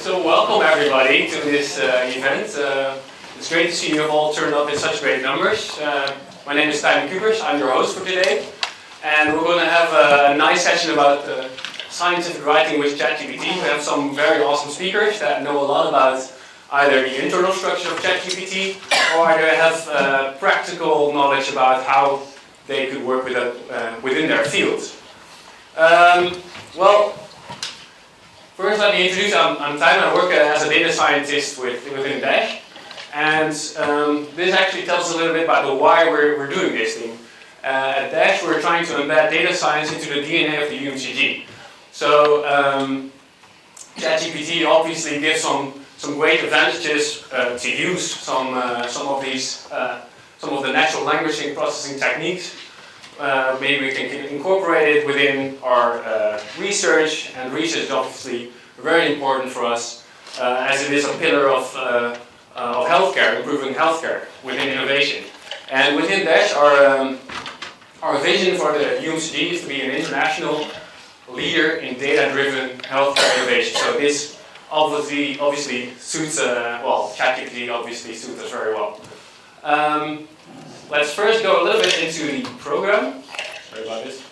So welcome everybody to this event. It's great to see you have all turned up in such great numbers. My name is Thijmen Kupers, I'm your host for today. And we're going to have a nice session about scientific writing with ChatGPT. We have some very awesome speakers that know a lot about either the internal structure of ChatGPT or they have practical knowledge about how they could work with it within their fields. Well, first let me introduce, I'm Thijmen, I work as a data scientist within Dash. And this actually tells us a little bit about the why we're doing this thing. At Dash we're trying to embed data science into the DNA of the 𝐜𝐿𝐭. So ChatGPT obviously gives some great advantages to use some of the natural language processing techniques. Maybe we can incorporate it within our research, and research is obviously very important for us as it is a pillar of healthcare, improving healthcare within innovation. And within Dash, our vision for the 𝐜𝐿𝐭 is to be an international leader in data-driven healthcare innovation. So this obviously suits, ChatGPT obviously suits us very well. Let's first go a little bit into the program. Sorry about this.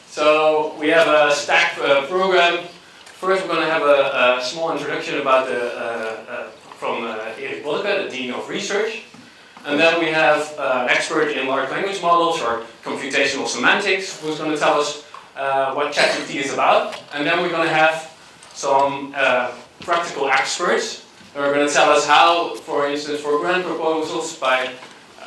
So we have a stacked program. First we're going to have a small introduction about from 𝐜𝐿𝐭𝐡, the Dean of Research. And then we have an expert in large language models or computational semantics who's going to tell us what ChatGPT is about. And then we're going to have some practical experts who are going to tell us how, for instance, for grant proposals by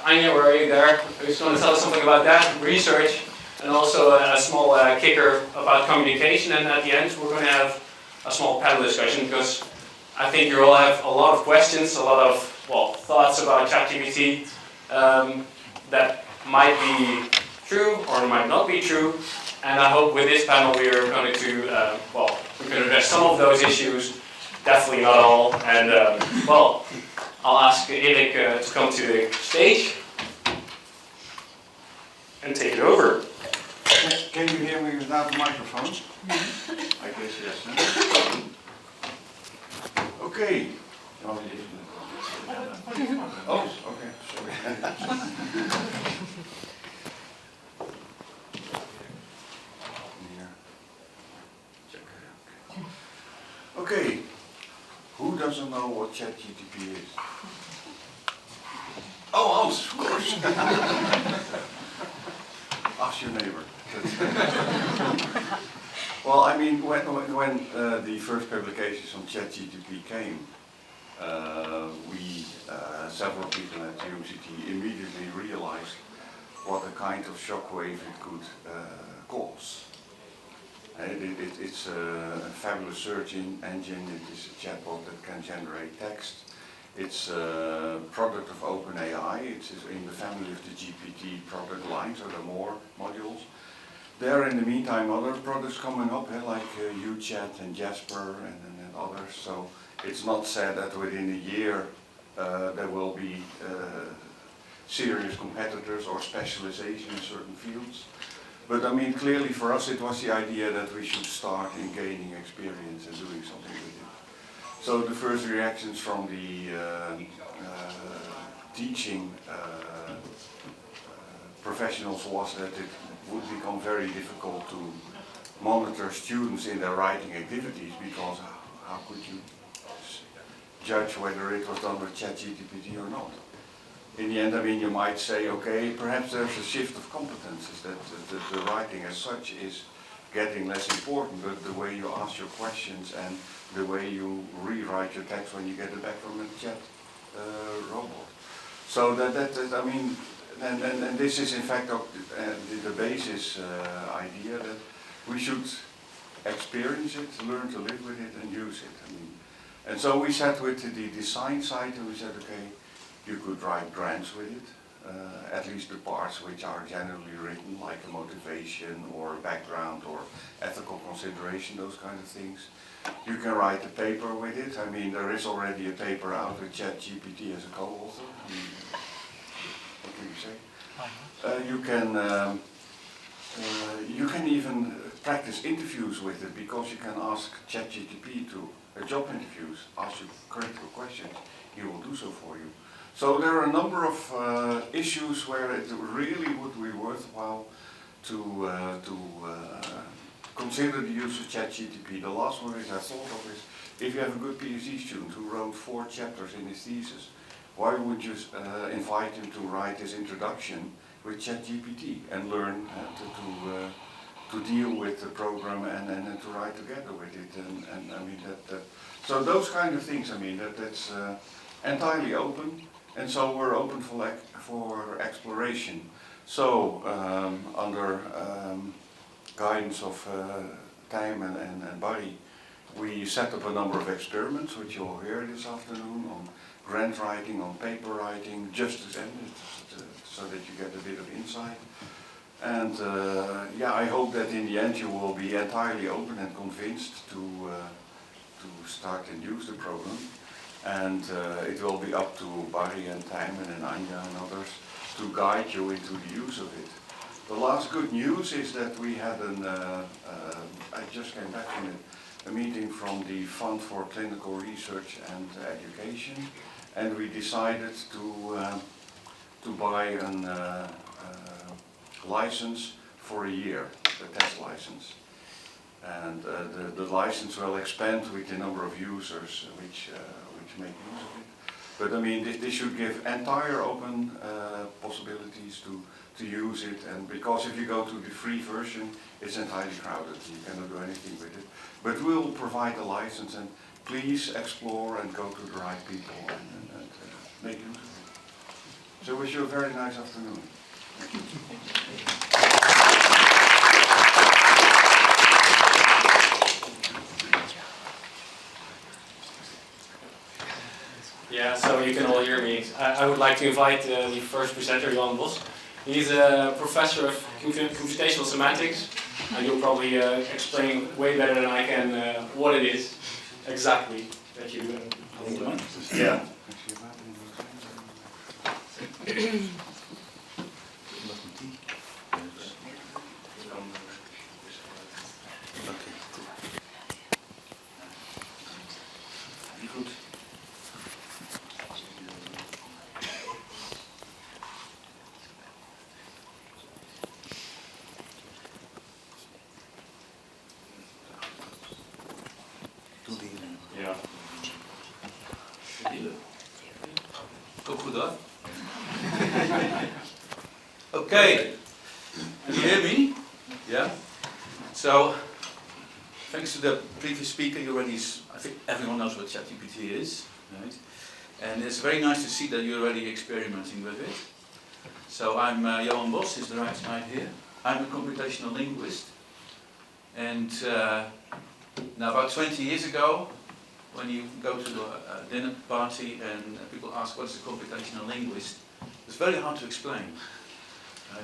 Anja, where are you there? Who's going to tell us something about that, research, and also a small kicker about communication. And at the end, we're going to have a small panel discussion because I think you all have a lot of questions, a lot of thoughts about ChatGPT that might be true or might not be true. And I hope with this panel we are going to, we can address some of those issues, definitely not all. And I'll ask 𝐜𝐿𝐭𝐡 to come to the stage and take it over. Can you hear me without the microphone? I guess yes. Huh? Okay. Oh, okay. Sorry. Okay. Who doesn't know what ChatGPT is? Oh, Hans, of course. Ask your neighbor. Well, I mean, when the first publications on ChatGPT came, several people at the 𝐜𝐿𝐭𝐡 immediately realized what a kind of shockwave it could cause. It's a fabulous search engine. It is a chatbot that can generate text. It's a product of OpenAI. It's in the family of the GPT product line, so there are more modules. There are in the meantime other products coming up, like 𝐜𝐿𝐭𝐡 and Jasper and others. So it's not said that within a year there will be serious competitors or specialization in certain fields. But I mean, clearly for us it was the idea that we should start in gaining experience and doing something with it. So the first reactions from the teaching professionals was that it would become very difficult to monitor students in their writing activities because how could you judge whether it was done with ChatGPT or not? In the end, I mean, you might say, okay, perhaps there's a shift of competences, that the writing as such is getting less important, but the way you ask your questions and the way you rewrite your text when you get it back from a chat robot. So I mean, and this is in fact the basis idea that we should experience it, learn to live with it and use it. I mean, and so we sat with the design side and we said, okay, you could write grants with it, at least the parts which are generally written, like a motivation or background or ethical consideration, those kind of things. You can write a paper with it. I mean, there is already a paper out with ChatGPT as a co-author. I mean, what can you say? You can even practice interviews with it, because you can ask ChatGPT to job interviews, ask you critical questions, he will do so for you. So there are a number of issues where it really would be worthwhile to consider the use of ChatGPT. The last one is I thought of is, if you have a good PhD student who wrote 4 chapters in his thesis, why would you invite him to write his introduction with ChatGPT and learn to deal with the program and to write together with it? And I mean so those kind of things. I mean that's entirely open, and so we're open for exploration. So under guidance of Thijmen and Barry, we set up a number of experiments, which you'll hear this afternoon, on grant writing, on paper writing, just as so that you get a bit of insight. And yeah, I hope that in the end you will be entirely open and convinced to start and use the program. And it will be up to Barry and Thijmen and Anja and others to guide you into the use of it. The last good news is that we had I just came back from a meeting from the Fund for Clinical Research and Education, and we decided to buy a license for a year, the test license. And the license will expand with the number of users which make use of it. But I mean, this should give entire open possibilities to use it, and because if you go to the free version, it's entirely crowded, you cannot do anything with it. But we'll provide a license, and please explore and go to the right people and make use of it. So I wish you a very nice afternoon. Thank you. Yeah, so you can all hear me. I would like to invite the first presenter, Johan Bos. He's a professor of computational semantics, and he'll probably explain way better than I can what it is exactly that you do. Yeah. Okay, can you hear me? Yeah? So, thanks to the previous speaker, I think everyone knows what ChatGPT is, right? And it's very nice to see that you're already experimenting with it. So I'm Johan Bos, is the right side here. I'm a computational linguist. And now about 20 years ago, when you go to a dinner party and people ask what's a computational linguist, it's very hard to explain.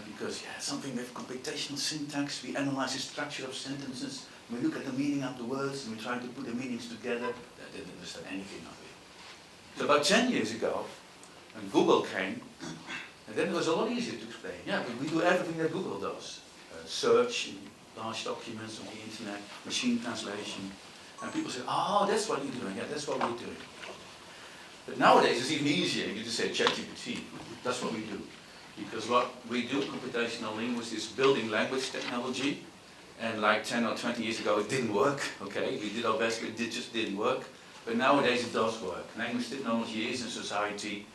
Because something with computational syntax, we analyze the structure of sentences, we look at the meaning of the words, and we try to put the meanings together. They didn't understand anything of it. So about 10 years ago, when Google came, and then it was a lot easier to explain. Yeah, we do everything that Google does. Search in large documents on the internet, machine translation. And people say, oh, that's what you're doing, yeah, that's what we're doing. But nowadays it's even easier, you just say ChatGPT, that's what we do. Because what we do, computational linguists, is building language technology. And like 10 or 20 years ago, it didn't work, okay? We did our best, but it just didn't work. But nowadays it does work. Language technology is in society,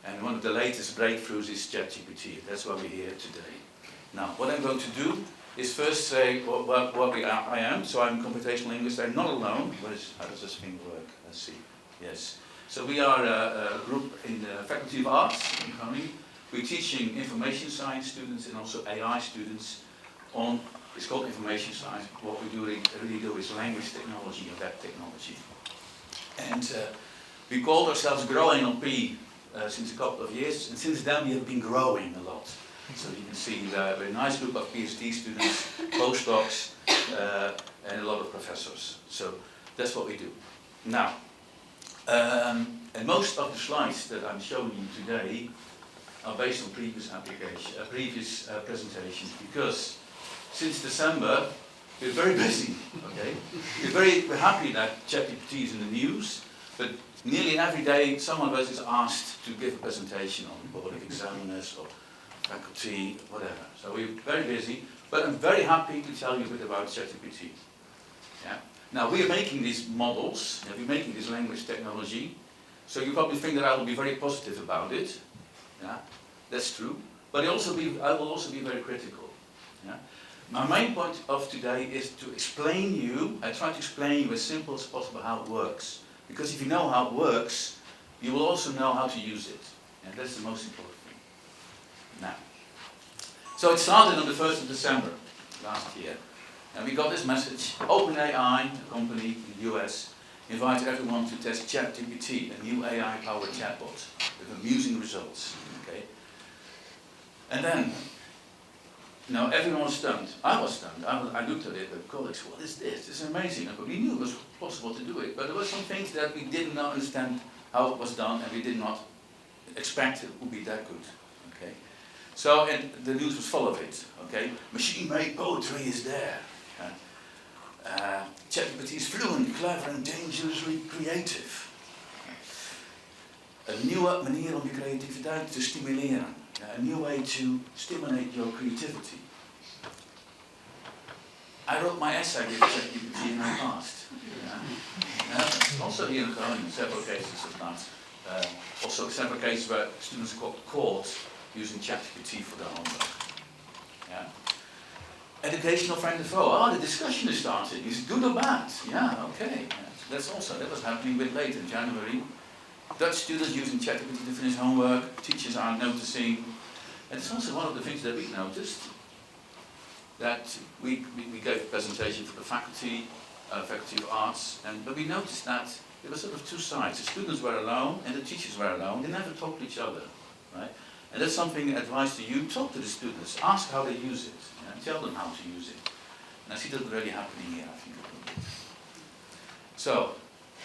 and one of the latest breakthroughs is ChatGPT. That's why we're here today. Now, what I'm going to do is first say what I am. So I'm a computational linguist. I'm not alone. How does this thing work? Let's see. Yes. So we are a group in the Faculty of Arts in Groningen. We're teaching information science students and also AI students on, it's called information science. What we really do is language technology and web technology. And we called ourselves Growing on P since a couple of years, and since then we have been growing a lot. So you can see we're a nice group of PhD students, postdocs, and a lot of professors. So that's what we do. Now, and most of the slides that I'm showing you today are based on previous presentations, because since December We're very busy, okay? We're happy that ChatGPT is in the news, but nearly every day someone of us is asked to give a presentation on public examiners or faculty, whatever. So we're very busy, but I'm very happy to tell you a bit about ChatGPT. Yeah? Now we are making these models, we're making this language technology, so you probably think that I will be very positive about it. Yeah? That's true, but I will also be very critical. Yeah? My main point of today is to explain you, I try to explain you as simple as possible how it works. Because if you know how it works, you will also know how to use it. And that's the most important thing. Now, so it started on the 1st of December last year. And we got this message. OpenAI, a company in the US, invited everyone to test ChatGPT, a new AI-powered chatbot, with amusing results. Okay? And then, everyone was stunned. I was stunned. I looked at it with colleagues. What is this? This is amazing. But we knew it was possible to do it. But there were some things that we did not understand how it was done, and we did not expect it would be that good. Okay. So, and the news was full of it. Okay. Machine-made poetry is there. ChatGPT is fluent, clever, and dangerously creative. Een nieuwe manier om je creativiteit te stimuleren. A new way to stimulate your creativity. I wrote my essay with ChatGPT in the past. Also here in Groningen, several cases of that. Also several cases where students got caught using ChatGPT for their homework. Yeah. Educational friend and foe. Oh, the discussion is starting. Is it good or bad? Yeah, okay. That was happening a bit late in January. Dutch students using ChatGPT to finish homework, teachers are noticing. And it's also one of the things that we noticed, that we gave a presentation for the faculty of arts, but we noticed that there were sort of two sides. The students were alone and the teachers were alone. They never talked to each other, right? And that's something, advice to you, talk to the students, ask how they use it, tell them how to use it. And I see that already happening here, I think. So,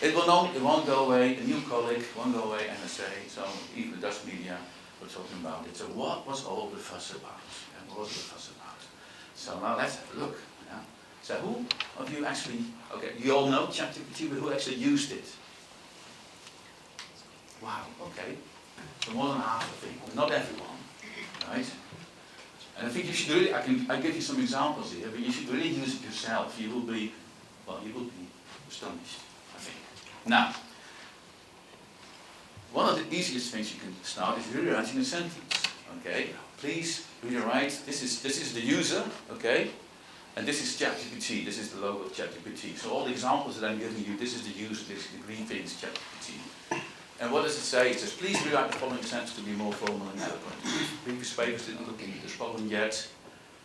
it won't go away, a new colleague won't go away, NSA, so even the Dutch media were talking about it. So what was all the fuss about? Yeah, what was the fuss about? So now let's have a look. Yeah? So who of you actually, okay, you all know ChatGPT, but who actually used it? Wow, okay. So more than half, I think, not everyone, right? And I think you should really, I give you some examples here, but you should really use it yourself. You will be astonished. Now, one of the easiest things you can start is rewriting a sentence. Okay, please rewrite. This is the user. Okay, and this is ChatGPT. This is the logo of ChatGPT. So all the examples that I'm giving you, this is the user. This is the green thing is ChatGPT. And what does it say? It says, please rewrite the following sentence to be more formal and eloquent. Previous papers didn't look into this problem yet.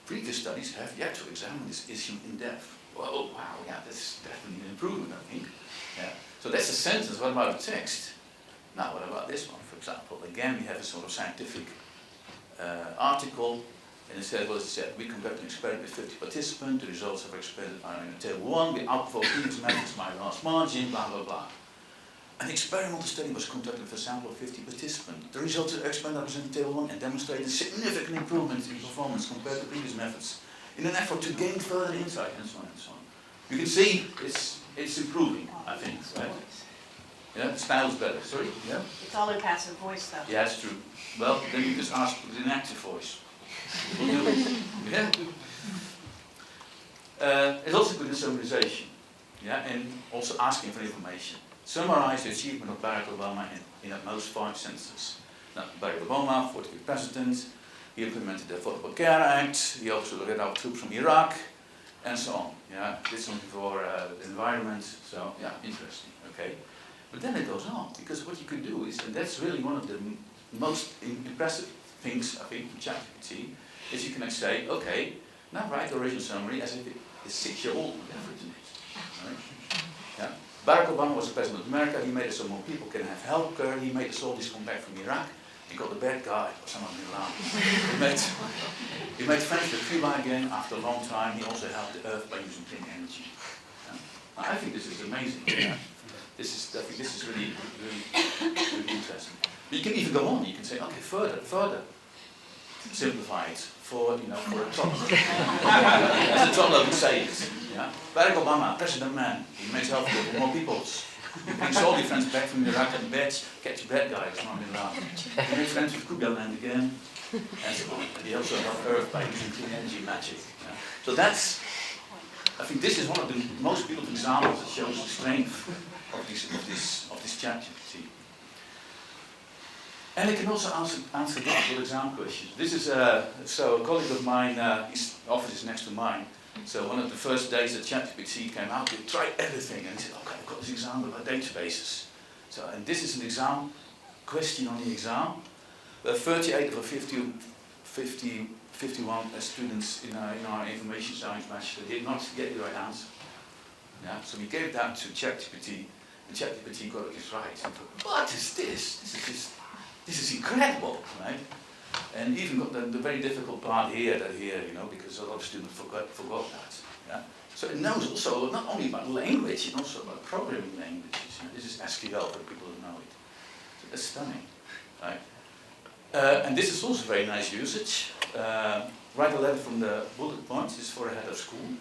Previous studies have yet to examine this issue in depth. Well, wow, yeah, that's definitely an improvement, I think. Yeah. So that's a sentence. What about a text? Now, what about this one, for example? Again, we have a sort of scientific article, and it says, well, it said, we conducted an experiment with 50 participants. The results of our experiment are in table 1. We outperformed previous methods by a large margin, blah, blah, blah. An experimental study was conducted with a sample of 50 participants. The results of the experiment are presented in table 1 and demonstrated significant improvements in performance compared to previous methods in an effort to gain further insight, and so on and so on. You can see it's improving, I think, right? Yeah, the style is better. Sorry? Yeah? It's all in passive voice, though. Yeah, it's true. Well, then you just ask with an active voice. We'll do it. Yeah? It's also good in summarization. Yeah, and also asking for information. Summarize the achievement of Barack Obama in at most 5 sentences. Now, Barack Obama, 45th president, he implemented the Affordable Care Act, he also got out troops from Iraq, and so on. Yeah, did something for the environment, so yeah, interesting, okay. But then it goes on, because what you can do is, and that's really one of the most impressive things, I think, from ChatGPT, is you can say, okay, now write the original summary as if it is 6-year-old, whatever it is. Right? Yeah. Barack Obama was the president of America, he made it so more people can have health care, he made the soldiers come back from Iraq, he got the bad guy, Osama bin Laden. He made friends with Cuba again after a long time, he also helped the earth by using clean energy. Yeah. I think this is amazing. Yeah. I think this is really interesting. But you can even go on, you can say, okay, further. simplify it for for a toddler. As a toddler would say it. Yeah? Barack Obama, president man, he makes healthcare for more people. He brings all your friends back from Iraq and bed, catch your bad guys, not in Iran. He makes friends with Kuga land again, and so on. And he also helped Earth by using clean energy magic. Yeah? So that's, I think this is one of the most beautiful examples that shows the strength of this ChatGPT. And it can also answer difficult exam questions. This is so a colleague of mine, his office is next to mine. So one of the first days that ChatGPT came out, we tried everything, and he said, okay, I've got this exam about databases. So, and this is an exam question on the exam. There are 38 of our 51 students in our information science batch that did not get the right answer. Yeah? So we gave that to ChatGPT, and ChatGPT got it just right. And thought, what is this? This is incredible, right? And even got the very difficult part here, because a lot of students forgot that. Yeah? So it knows also not only about language, it also about programming languages. You know? This is SQL for people who know it. So that's stunning, right? And this is also very nice usage. Write a letter from the bullet points is for a head of school.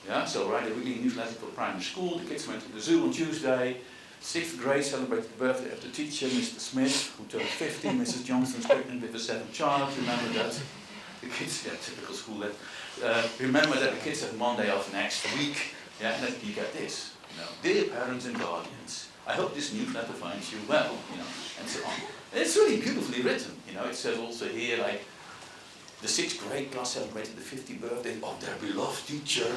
Yeah? So write a really newsletter for primary school. The kids went to the zoo on Tuesday. 6th grade celebrated the birthday of the teacher, Mr. Smith, who turned 50. Mrs. Johnson's pregnant with a 7th child. Remember that? The kids, yeah, typical school that. Remember that the kids have Monday off next week. Yeah, and then you get this. Dear parents and guardians, I hope this newsletter finds you well. And so on. And it's really beautifully written. It says also here like the 6th grade class celebrated the 50th birthday of their beloved teacher,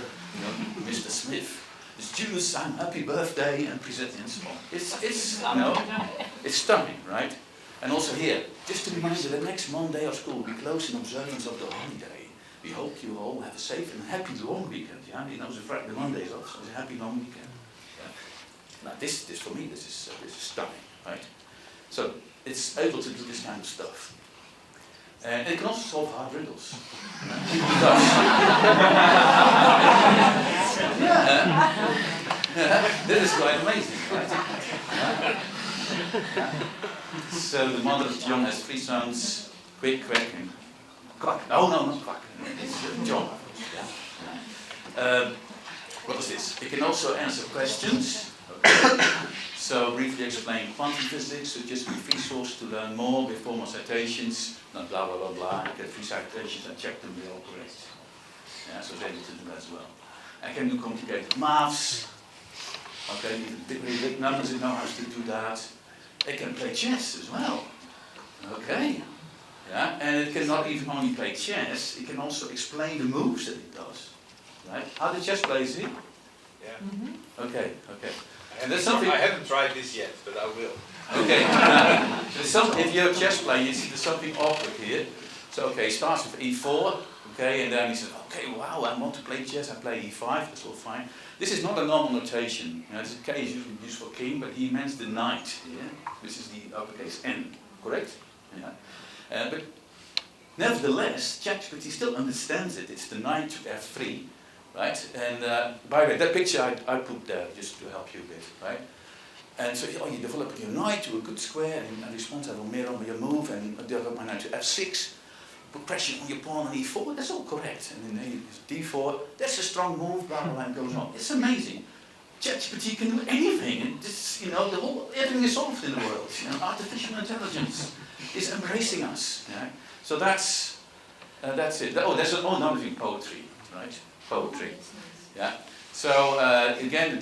Mr. Smith. The students sang happy birthday and presented and so on. It's stunning, right? And also here, just to remind you that next Monday of school we close in observance of the holiday. We hope you all have a safe and happy long weekend. Yeah, the Monday's off, so it's a happy long weekend. Yeah. Now this for me, this is stunning, right? So it's able to do this kind of stuff. And it can also solve hard riddles. This is quite amazing, right? So the mother of John has 3 sons, Quick, Quack, and Quack. Oh no, not Quack. It's John. What was this? It can also answer questions. So briefly explain quantum physics, so just be free source to learn more with formal citations, not blah blah blah blah, and get free citations and check them, they're all correct. Yeah, so it's able to do that as well. I can do complicated maths, okay, really big numbers, it knows how to do that. It can play chess as well, okay. Yeah, and it can not even only play chess, it can also explain the moves that it does. Right? How the chess plays it? Yeah. Mm-hmm. Okay. And there's something I haven't tried this yet, but I will. Okay. If you're a chess player, you see there's something awkward here. So okay, starts with e4, okay, and then he says, okay, wow, I want to play chess, I play e5, that's all fine. This is not a normal notation. This K is usually used for king, but he meant the knight here. This is the uppercase N, correct? Yeah. But nevertheless, ChatGPT still understands it. It's the knight to f3. Right, and by the way, that picture I put there just to help you a bit, right? And so, you develop your knight to a good square, and in response I will mirror on your move, and develop my knight to f6, put pressure on your pawn on e4, that's all correct. And then d4, that's a strong move, blah, blah, and goes on. It's amazing. ChatGPT can do anything, and this, everything is solved in the world. Artificial intelligence is embracing us. Yeah? So that's it. Oh, there's another thing, poetry, right? Poetry, yeah. So again,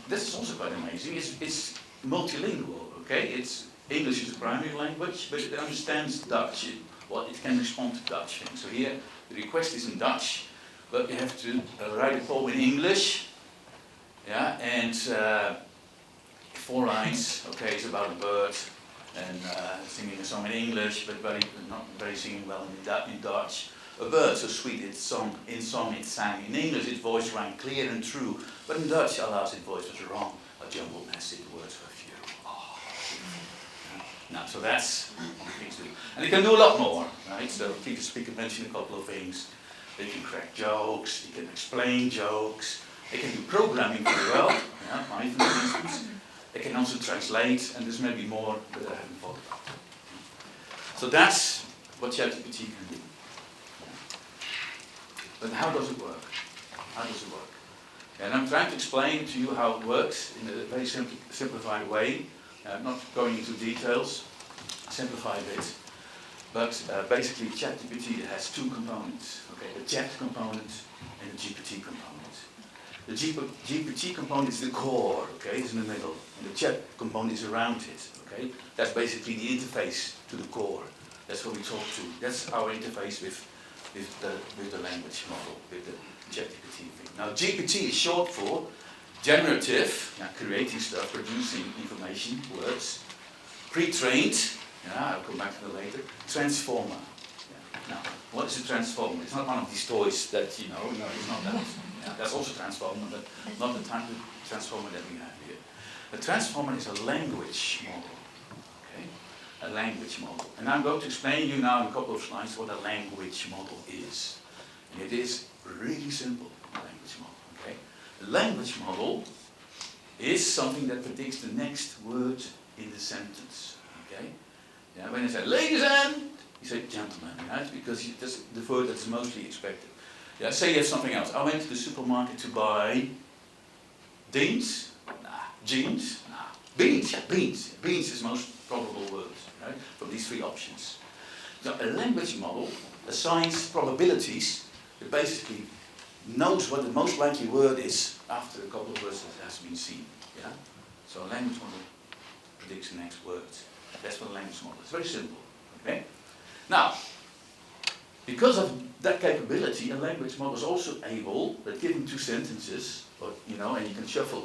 this is also quite amazing. It's multilingual, okay? It's English is a primary language, but it understands Dutch. It can respond to Dutch things. So here, the request is in Dutch, but you have to write a poem in English, yeah. And 4 lines. Okay, it's about a bird and singing a song in English, but not very singing well in Dutch. A bird so sweet, in song it sang. In English its voice rang clear and true, but in Dutch, alas, its voice was wrong. A jumbled mess, its words were few. Oh. Now, so that's what the things do. And it can do a lot more, right? So the previous speaker mentioned a couple of things. They can crack jokes, it can explain jokes, it can do programming very well, yeah, Python for instance. It can also translate, and there's maybe more that I haven't thought about. So that's what ChatGPT can do. But how does it work? How does it work? And I'm trying to explain to you how it works in a very simplified way. Not going into details, simplify a bit. But basically ChatGPT has two components. Okay, the chat component and the GPT component. The GPT component is the core, okay, it's in the middle. And the chat component is around it, okay? That's basically the interface to the core. That's what we talk to. That's our interface with the language model, with the ChatGPT thing. Now GPT is short for generative, creating stuff, producing information, words. Pretrained, I'll come back to that later. Transformer. Now, what is a transformer? It's not one of these toys that, no, it's not that. That's also transformer, but not the type of transformer that we have here. A transformer is a language model. Okay? A language model. And I'm going to explain to you now in a couple of slides what a language model is. And it is really simple, a language model. Okay? A language model is something that predicts the next word in the sentence. Okay? When I say ladies and, you say gentlemen, right? Because that's the word that's mostly expected. Say you have something else. I went to the supermarket to buy beans. Nah. Jeans. Nah. Beans. Yeah, beans. Beans is most probable words, right? From these three options. So a language model assigns probabilities. It basically knows what the most likely word is after a couple of words that has been seen. Yeah. So a language model predicts the next word. That's what a language model is. It's very simple. Okay. Now, because of that capability, a language model is also able, that given two sentences, or, and you can shuffle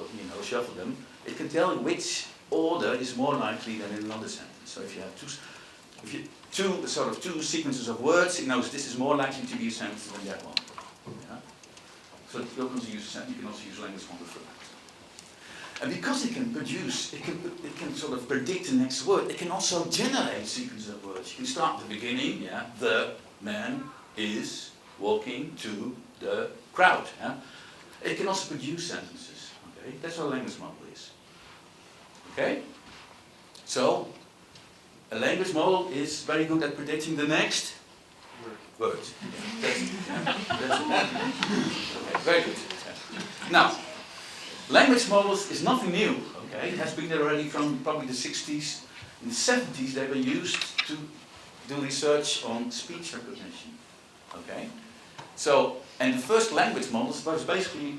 them, it can tell you which order is more likely than in another sentence. So if you have two sequences of words, it knows this is more likely to be a sentence than that one. Yeah? So you can also use language model for that. And because it can produce, it can sort of predict the next word, it can also generate sequences of words. You can start at the beginning, the man is walking to the crowd. It can also produce sentences. Okay? That's what a language model is. Okay? So, a language model is very good at predicting the next word. That's okay, very good. Now, language models is nothing new. Okay? It has been there already from probably the 60s. In the 70s, they were used to do research on speech recognition. Okay? So, and the first language models was basically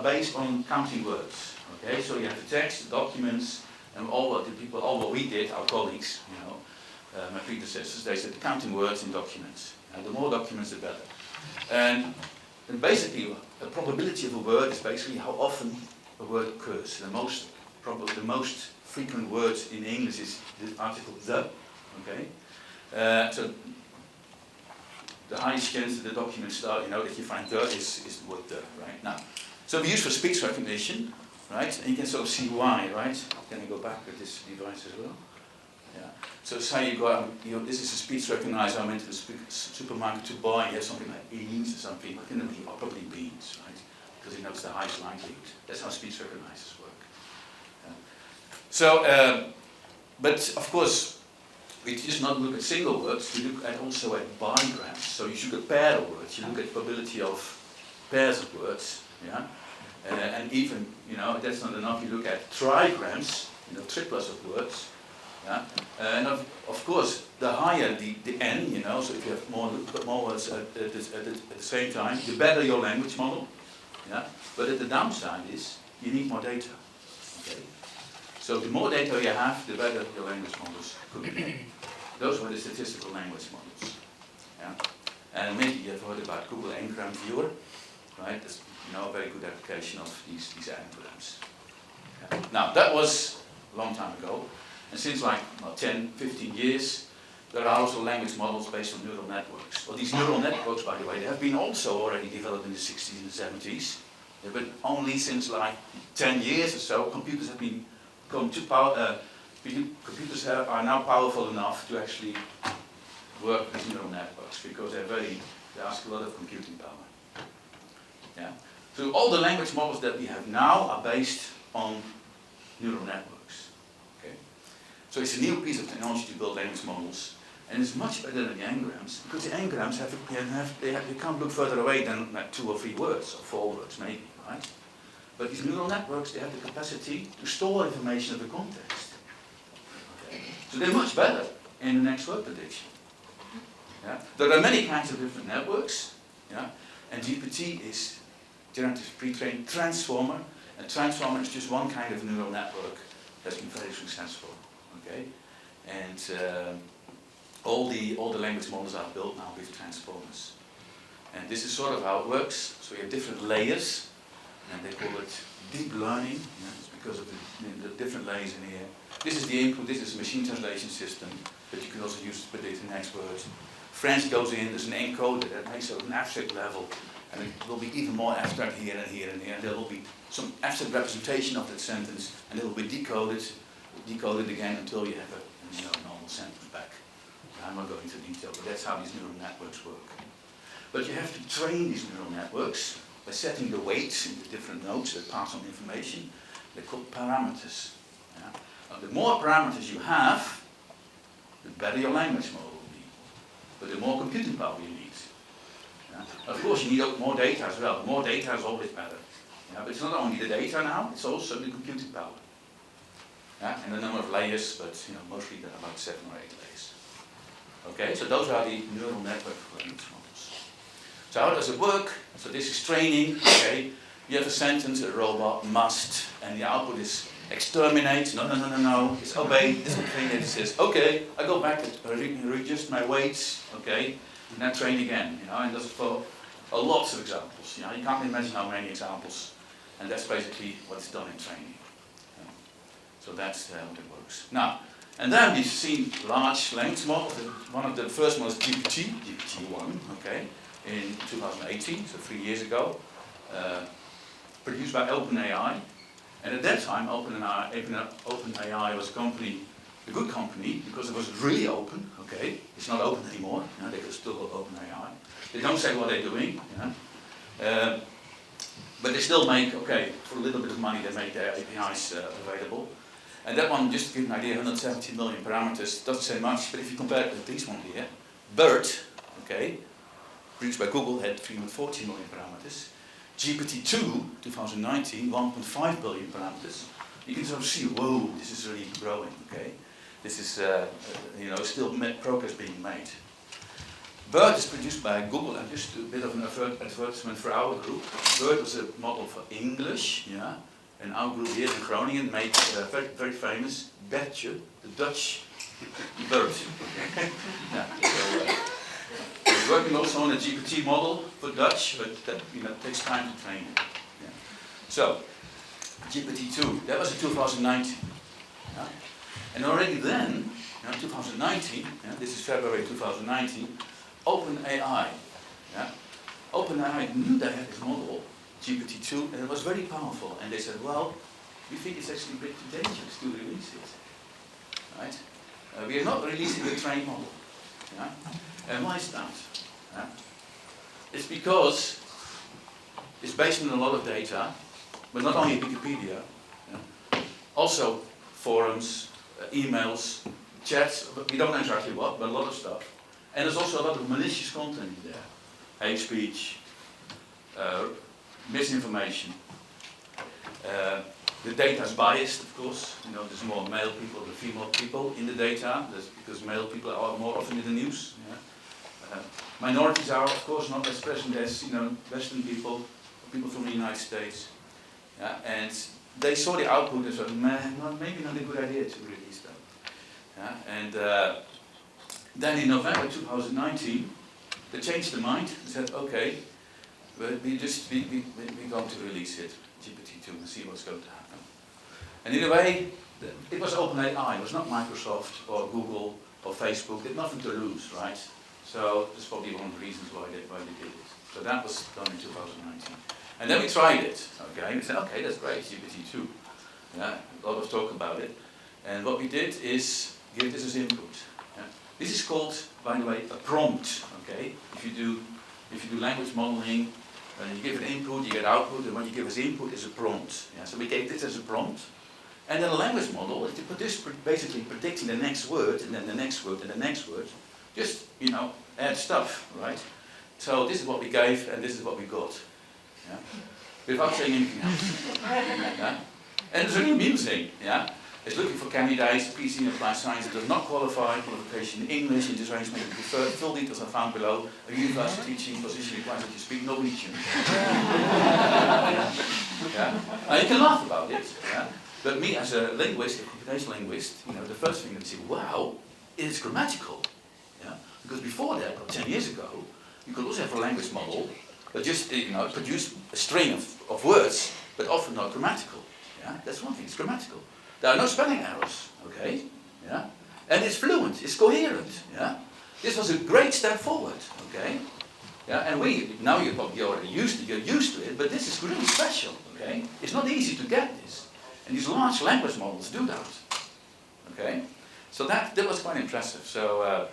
based on counting words. Okay? So you have the text, the documents, and all what we did, our colleagues, my predecessors, they said counting words in documents. And the more documents, the better. And basically, the probability of a word is basically how often a word occurs. The most frequent word in English is the article the. Okay? So the highest chance that the document start, that you find the is the word the, right? Now, so we use for speech recognition, right? And you can sort of see why, right? Can I go back with this device as well? Yeah. So say you go, this is a speech recognizer. I went to the supermarket to buy. You have something like beans or something. It can be probably beans, right? Because it knows the highest likelihood. That's how speech recognizers work. So, but of course, we just not look at single words. We look at also at bigrams. So you should look at pair of words. You look at probability of pairs of words. Yeah. And even, that's not enough. You look at trigrams, triplets of words. Yeah? And of course, the higher the n, so if you have more words at the same time, the better your language model. Yeah? But the downside is, you need more data. Okay? So the more data you have, the better your language models could be. Those were the statistical language models. Yeah? And maybe you have heard about Google Ngram Viewer, right? That's a very good application of these anagrams. Yeah. Now, that was a long time ago. And since 10, 15 years, there are also language models based on neural networks. Well, these neural networks, by the way, they have been also already developed in the 60s and 70s. But only since 10 years or so, computers have become too powerful. Computers are now powerful enough to actually work with neural networks because they ask a lot of computing power. Yeah. So all the language models that we have now are based on neural networks. Okay. So it's a new piece of technology to build language models. And it's much better than the n-grams, because the n-grams you can't look further away than like 2 or 3 words, or 4 words maybe, right? But these neural networks, they have the capacity to store information of the context. Okay. So they're much better in the next word prediction. Yeah? There are many kinds of different networks, yeah? And GPT is generative pre-trained transformer, and transformer is just one kind of neural network that's been very successful. Okay? And all the language models are built now with transformers. And this is sort of how it works. So you have different layers, and they call it deep learning. Yeah, it's because of the different layers in here. This is the input, this is a machine translation system that you can also use to predict the next word. French goes in, there's an encoder that makes it an abstract level, and it will be even more abstract here and here and here, and there will be some abstract representation of that sentence, and it will be decoded again until you have a normal sentence back. I'm not going into detail, but that's how these neural networks work. But you have to train these neural networks by setting the weights in the different nodes that pass on information. They're called parameters. Yeah? Now, the more parameters you have, the better your language model will be. But the more computing power you need. Yeah? Of course, you need more data as well. More data is always better. Yeah? But it's not only the data now, it's also the computing power. Yeah? And the number of layers, but mostly there are about 7 or 8 layers. Okay, so those are the neural network language models. So how does it work? So this is training. Okay, you have a sentence, a robot must, and the output is exterminate. No. It's obey. This will train it. It says, okay, I go back and readjust my weights. Okay, and then train again. And does it for lots of examples. You can't imagine how many examples, and that's basically what's done in training. Okay. So that's how it works. Now. And then we've seen large language models. One of the first models, GPT-1, okay, in 2018, so 3 years ago, produced by OpenAI. And at that time, OpenAI was a good company, because it was really open. Okay, it's not open anymore. They could still go OpenAI. They don't say what they're doing. But they still make, for a little bit of money, they make their APIs available. And that one, just to give you an idea, 170 million parameters, doesn't say much, but if you compare it with this one here, BERT, produced by Google, had 340 million parameters. GPT-2, 2019, 1.5 billion parameters. You can sort of see, whoa, this is really growing, okay? This is, still progress being made. BERT is produced by Google, and just a bit of an advertisement for our group. BERT was a model for English, yeah? And our group here in Groningen made very, very famous Bertje, the Dutch bird. Yeah, so, we're working also on a GPT model for Dutch, but that takes time to train it. Yeah. So, GPT-2, that was in 2019. Yeah. And already then, 2019, this is February 2019, OpenAI. Yeah. OpenAI knew they had this model, GPT-2, and it was very powerful. And they said, well, we think it's actually a bit too dangerous to release it. Right? We are not releasing the trained model. Yeah? And why is that? Yeah? It's because it's based on a lot of data, but not only Wikipedia, also forums, emails, chats, but we don't know exactly what, but a lot of stuff. And there's also a lot of malicious content in there. Hate speech, misinformation. The data is biased, of course. There's more male people than female people in the data. That's because male people are more often in the news. Yeah? Minorities are, of course, not as present as Western people, people from the United States. Yeah? And they saw the output and said, maybe not a good idea to release that. Yeah? And then in November 2019, they changed their mind and said, okay, we're going to release it, GPT-2, and see what's going to happen. And in a way, it was OpenAI, it was not Microsoft or Google or Facebook. They had nothing to lose, right? So that's probably one of the reasons why they did it. So that was done in 2019. And then we tried it, okay? We said, okay, that's great, GPT-2. Yeah, a lot of talk about it. And what we did is give this as input. Yeah? This is called, by the way, a prompt, okay? If you do language modeling, you give it input, you get output, and what you give as input is a prompt. Yeah? So we gave this as a prompt. And then a language model is basically predicting the next word, and then the next word, and the next word, Just, you know, add stuff, right? So this is what we gave and this is what we got. Yeah? Without saying anything else. Yeah? And it's really amusing. Yeah? It's looking for candidates, PC in applied science that does not qualify, qualification in English, in this range may be preferred. Full details are found below. A university teaching position requires that you speak Norwegian. Yeah? Now you can laugh about it, yeah? But me as a linguist, a computational linguist, you know, the first thing that you say, wow, it's grammatical. Yeah? Because before that, about 10 years ago, you could also have a language model that just, you know, produce a string of words, but often not grammatical. Yeah? That's one thing, it's grammatical. There are no spelling errors, okay? Yeah? And it's fluent, it's coherent. Yeah? This was a great step forward, okay? Yeah? And now you're probably already used to it, but this is really special, okay? It's not easy to get this. And these large language models do that, okay? So that was quite impressive. So,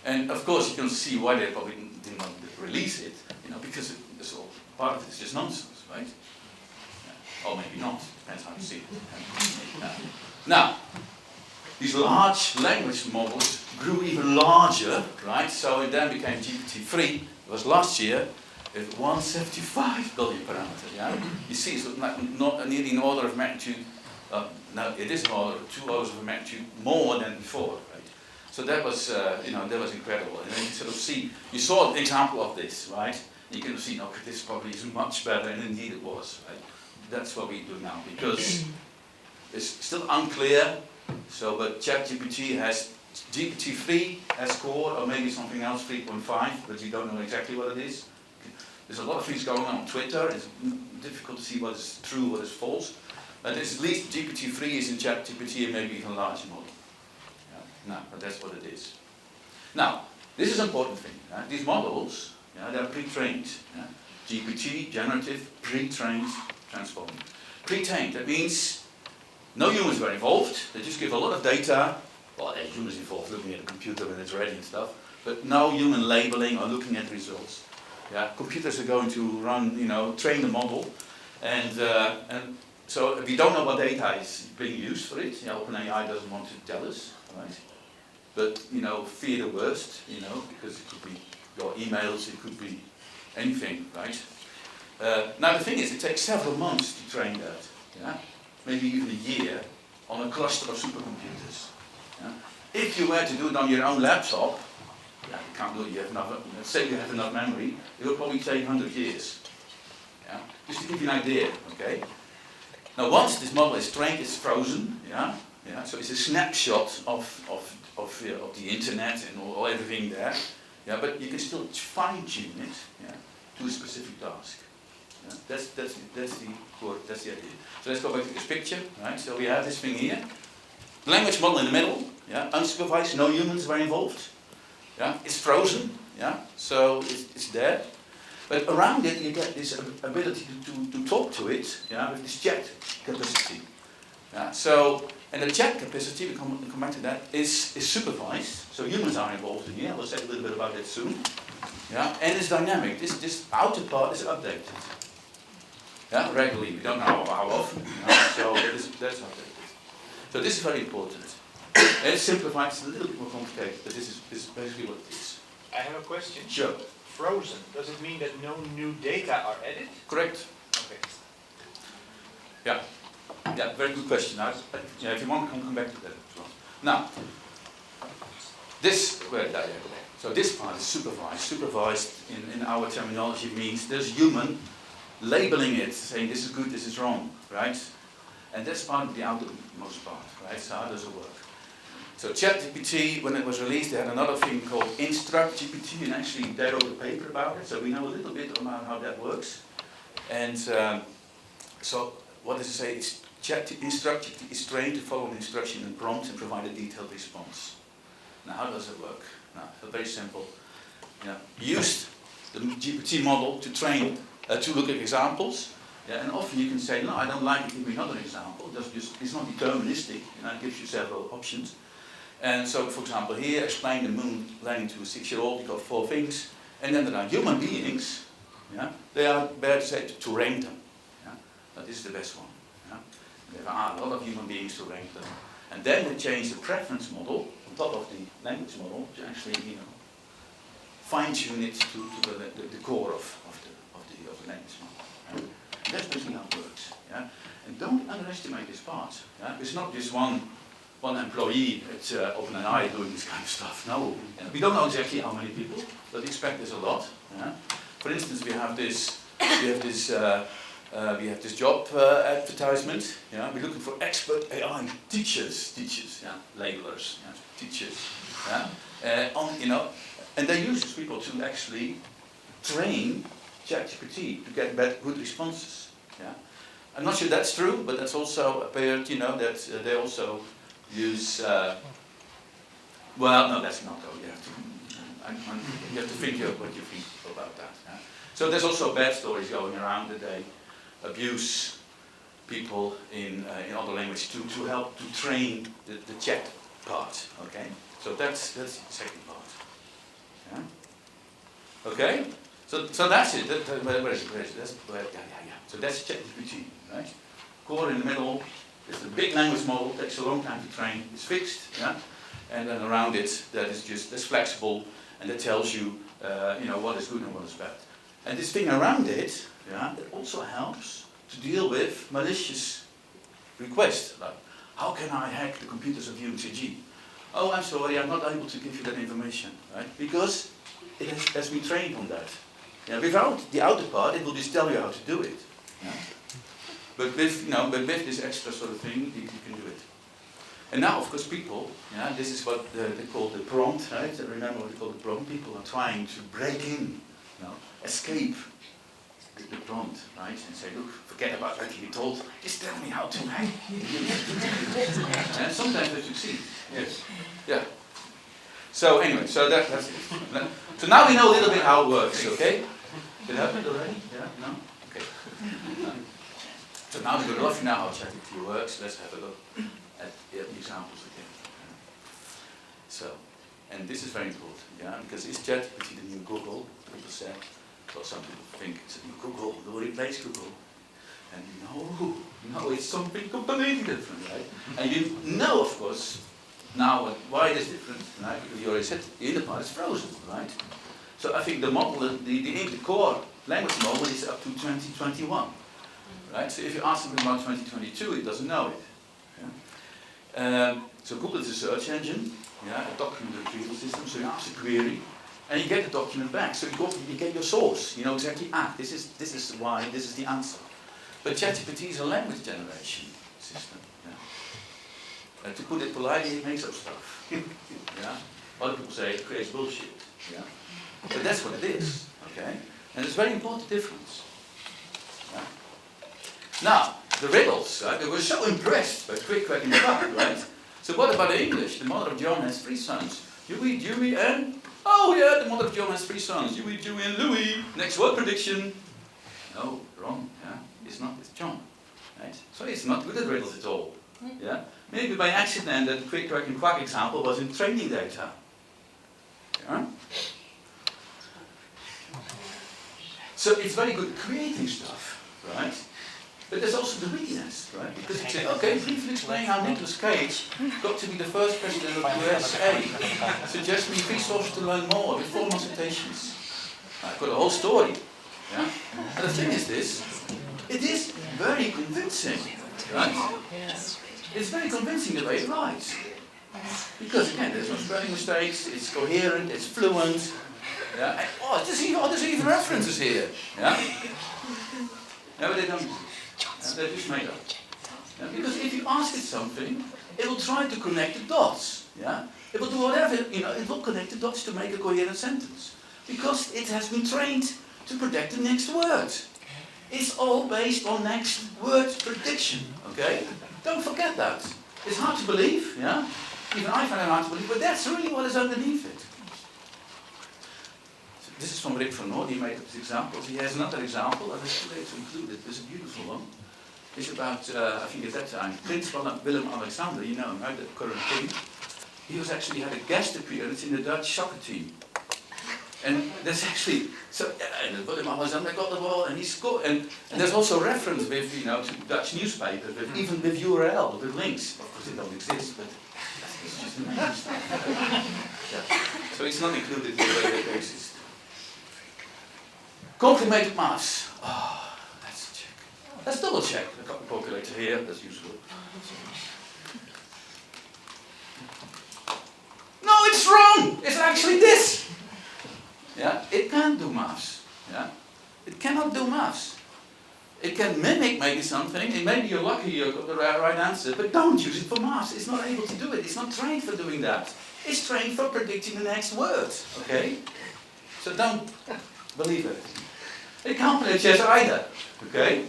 and of course you can see why they probably didn't want to release it, you know, because it's all, part of it is just nonsense, right? Yeah. Or maybe not, depends how you see it. Yeah. Now, these large language models grew even larger, right? So it then became GPT-3. It was last year with 175 billion parameters. Yeah, you see, it's not nearly an order of magnitude. No, it is an order, 2 orders of magnitude more than before, right? So that was, you know, that was incredible. And then you sort of see, you saw an example of this, right? You can see, okay, this probably is much better, and indeed it was, right? That's what we do now, because it's still unclear. So, but ChatGPT has GPT-3 as core, or maybe something else, 3.5, but you don't know exactly what it is. There's a lot of things going on Twitter. It's difficult to see what is true, what is false. But at least GPT-3 is in ChatGPT and maybe even a larger model. Yeah? No, but that's what it is. Now, this is an important thing. These models, yeah, they're pre-trained. Yeah? GPT, generative, pre-trained, transforming. Pre-trained, that means no humans were involved. They just give a lot of data. Well, there are humans involved looking at the computer when it's ready and stuff. But no human labeling or looking at the results. Yeah, computers are going to run, you know, train the model, and so if we don't know what data is being used for it, yeah, OpenAI doesn't want to tell us, right? But you know, fear the worst, you know, because it could be your emails, it could be anything, right? Now the thing is, it takes several months to train that, yeah, maybe even a year on a cluster of supercomputers. Yeah? If you were to do it on your own laptop. Yeah, you can't do it, you have enough, say you have enough memory, it will probably take 100 years. Yeah? Just to give you an idea, okay? Now once this model is trained, it's frozen, yeah? Yeah? So it's a snapshot of the internet and all everything there. Yeah? But you can still fine-tune it, yeah, to a specific task. Yeah? That's the idea. So let's go back to this picture, right? So we have this thing here. Language model in the middle, yeah? Unsupervised, no humans were involved. Yeah, it's frozen, yeah, so it's there. But around it you get this ability to talk to it, yeah, with this chat capacity. Yeah, so, and the chat capacity, we come back to that, is supervised. So humans are involved in here, we'll say a little bit about that soon. Yeah, and it's dynamic. This outer part is updated. Yeah, regularly, we don't know how often, so that's updated. So this is very important. And it's simplified, it's a little bit more complicated, but this is basically what it is. I have a question. Sure. Frozen, does it mean that no new data are added? Correct. Okay. Yeah. Yeah, very good question. Now, yeah, if you want, come back to that as well. Now, this, so this part is supervised. Supervised in our terminology means there's human labeling it, saying this is good, this is wrong, right? And that's part of the outermost part, right? So how does it work? So ChatGPT, when it was released, they had another thing called InstructGPT, and actually they wrote a paper about it, so we know a little bit about how that works. And so what does it say? It's InstructGPT is trained to follow an instruction and prompt and provide a detailed response. Now how does it work? Now, very simple. Yeah. Used the GPT model to train, to look at examples. Yeah, and often you can say, no, I don't like it, give me another example. It's not deterministic, you know, it gives you several options. And so, for example, here, explain the moon landing to a 6-year-old, you got 4 things. And then there are human beings, yeah, they are better to say to rank them. Yeah? But this is the best one. Yeah? There are a lot of human beings to rank them. And then they changed the preference model on top of the language model to actually, fine-tune it to the core of the language model. And that's basically how it works. Yeah? And don't underestimate this part. Yeah? It's not just one employee at OpenAI doing this kind of stuff. No, we don't know exactly how many people, but we expect there's a lot. Yeah? For instance, we have this job advertisement. Yeah? We're looking for expert AI teachers, yeah? Labelers, yeah? Teachers. Yeah? And they use these people to actually train ChatGPT to get good responses. Yeah? I'm not sure that's true, but that's also appeared, that they also use, well, no, that's not though, you have to think of what you think about that. Yeah? So there's also bad stories going around that they abuse people in other language to help to train the chat part, okay? So that's the second part. Yeah? Okay? So that's it. Where is it? Yeah. So that's ChatGPT, right? Core in the middle. It's the big language model. Takes a long time to train. It's fixed, yeah. And then around it, that's flexible, and that tells you, what is good and what is bad. And this thing around it, yeah, it also helps to deal with malicious requests. Like, how can I hack the computers of 𝐜𝐿𝐴_𝐭? Oh, I'm sorry, I'm not able to give you that information, right? Because it has been trained on that. Yeah, without the outer part, it will just tell you how to do it. Yeah? But with this extra sort of thing, you can do it. And now, of course, people, yeah, this is what they call the prompt, right? Remember what they call the prompt? People are trying to break in, escape the prompt, right? And say, look, forget about what you told, just tell me how to hack. And sometimes they succeed. Yes. Yeah. So anyway, that's it. So now we know a little bit how it works, okay? Did it happen already? Yeah? No? Okay. So now we're going to know how ChatGPT works. Let's have a look at the examples again. So, and this is very important, yeah? Because is ChatGPT the new Google? People say, well, some people think it's a new Google, it will replace Google. And no, it's something completely different, right? And you know, of course, now why it is different, right? Because you already said the inner part is frozen, right? So I think the model, the core language model is up to 2021, right? So if you ask something about 2022, it doesn't know it. Yeah? So Google is a search engine, yeah, a document retrieval system. So you ask a query, and you get the document back. So you get your source. You know exactly, this is why, this is the answer. But ChatGPT is a language generation system. Yeah? To put it politely, it makes up stuff. Yeah? Other people say it creates bullshit. Yeah? But that's what it is. Okay? And it's a very important difference. Yeah? Now, the riddles, right? They were so impressed by quick, quick, and quick, right? So what about the English? The mother of John has 3 sons. Dewey, and... Oh yeah, the mother of John has 3 sons. Dewey, and Louis. Next word prediction. No, wrong. Yeah? It's not, it's John. Right? So it's not good at riddles at all. Yeah? Maybe by accident that the quick, quick, and quack example was in training data. Yeah? So it's very good at creating stuff, right? But there's also the readiness, right? Because it says, okay, briefly explain how Nicolas Cage got to be the first president of the USA. Suggest me 3 sources to learn more, with 4 citations. I've got a whole story. Yeah? And the thing is this, it is very convincing, right? It's very convincing the way it writes. Because again, there's no spelling mistakes, it's coherent, it's fluent. Yeah? And, there's even references here. Yeah? No, but they don't. They're just made up. Yeah? Because if you ask it something, it will try to connect the dots. Yeah? It will do whatever, it will connect the dots to make a coherent sentence. Because it has been trained to predict the next word. It's all based on next word prediction. Okay? Don't forget that. It's hard to believe, yeah? Even I find it hard to believe, but that's really what is underneath it. So this is from Rick van Noord, he made up his examples. He has another example, and it's too late to include it. It's a beautiful one. It's about, I think at that time, Prince Willem-Alexander, you know him, right, the current king. He was actually had a guest appearance in the Dutch soccer team. And there's actually, so, and they put him on they got the ball, and he scored. And there's also reference with, you know, to Dutch newspapers, even with URL, with links. Of course, they don't exist, but it's just amazing. Yeah. So it's not included in the way they exist. Complicated maths. Oh, let's check. Let's double check. I've got the populator here, as usual. No, it's wrong! It's actually this! Yeah, it can't do maths. Yeah, it cannot do maths. It can mimic maybe something, and maybe you're lucky you got the right answer, but don't use it for maths. It's not able to do it. It's not trained for doing that. It's trained for predicting the next word. Okay? So don't believe it. It can't play chess either. Okay?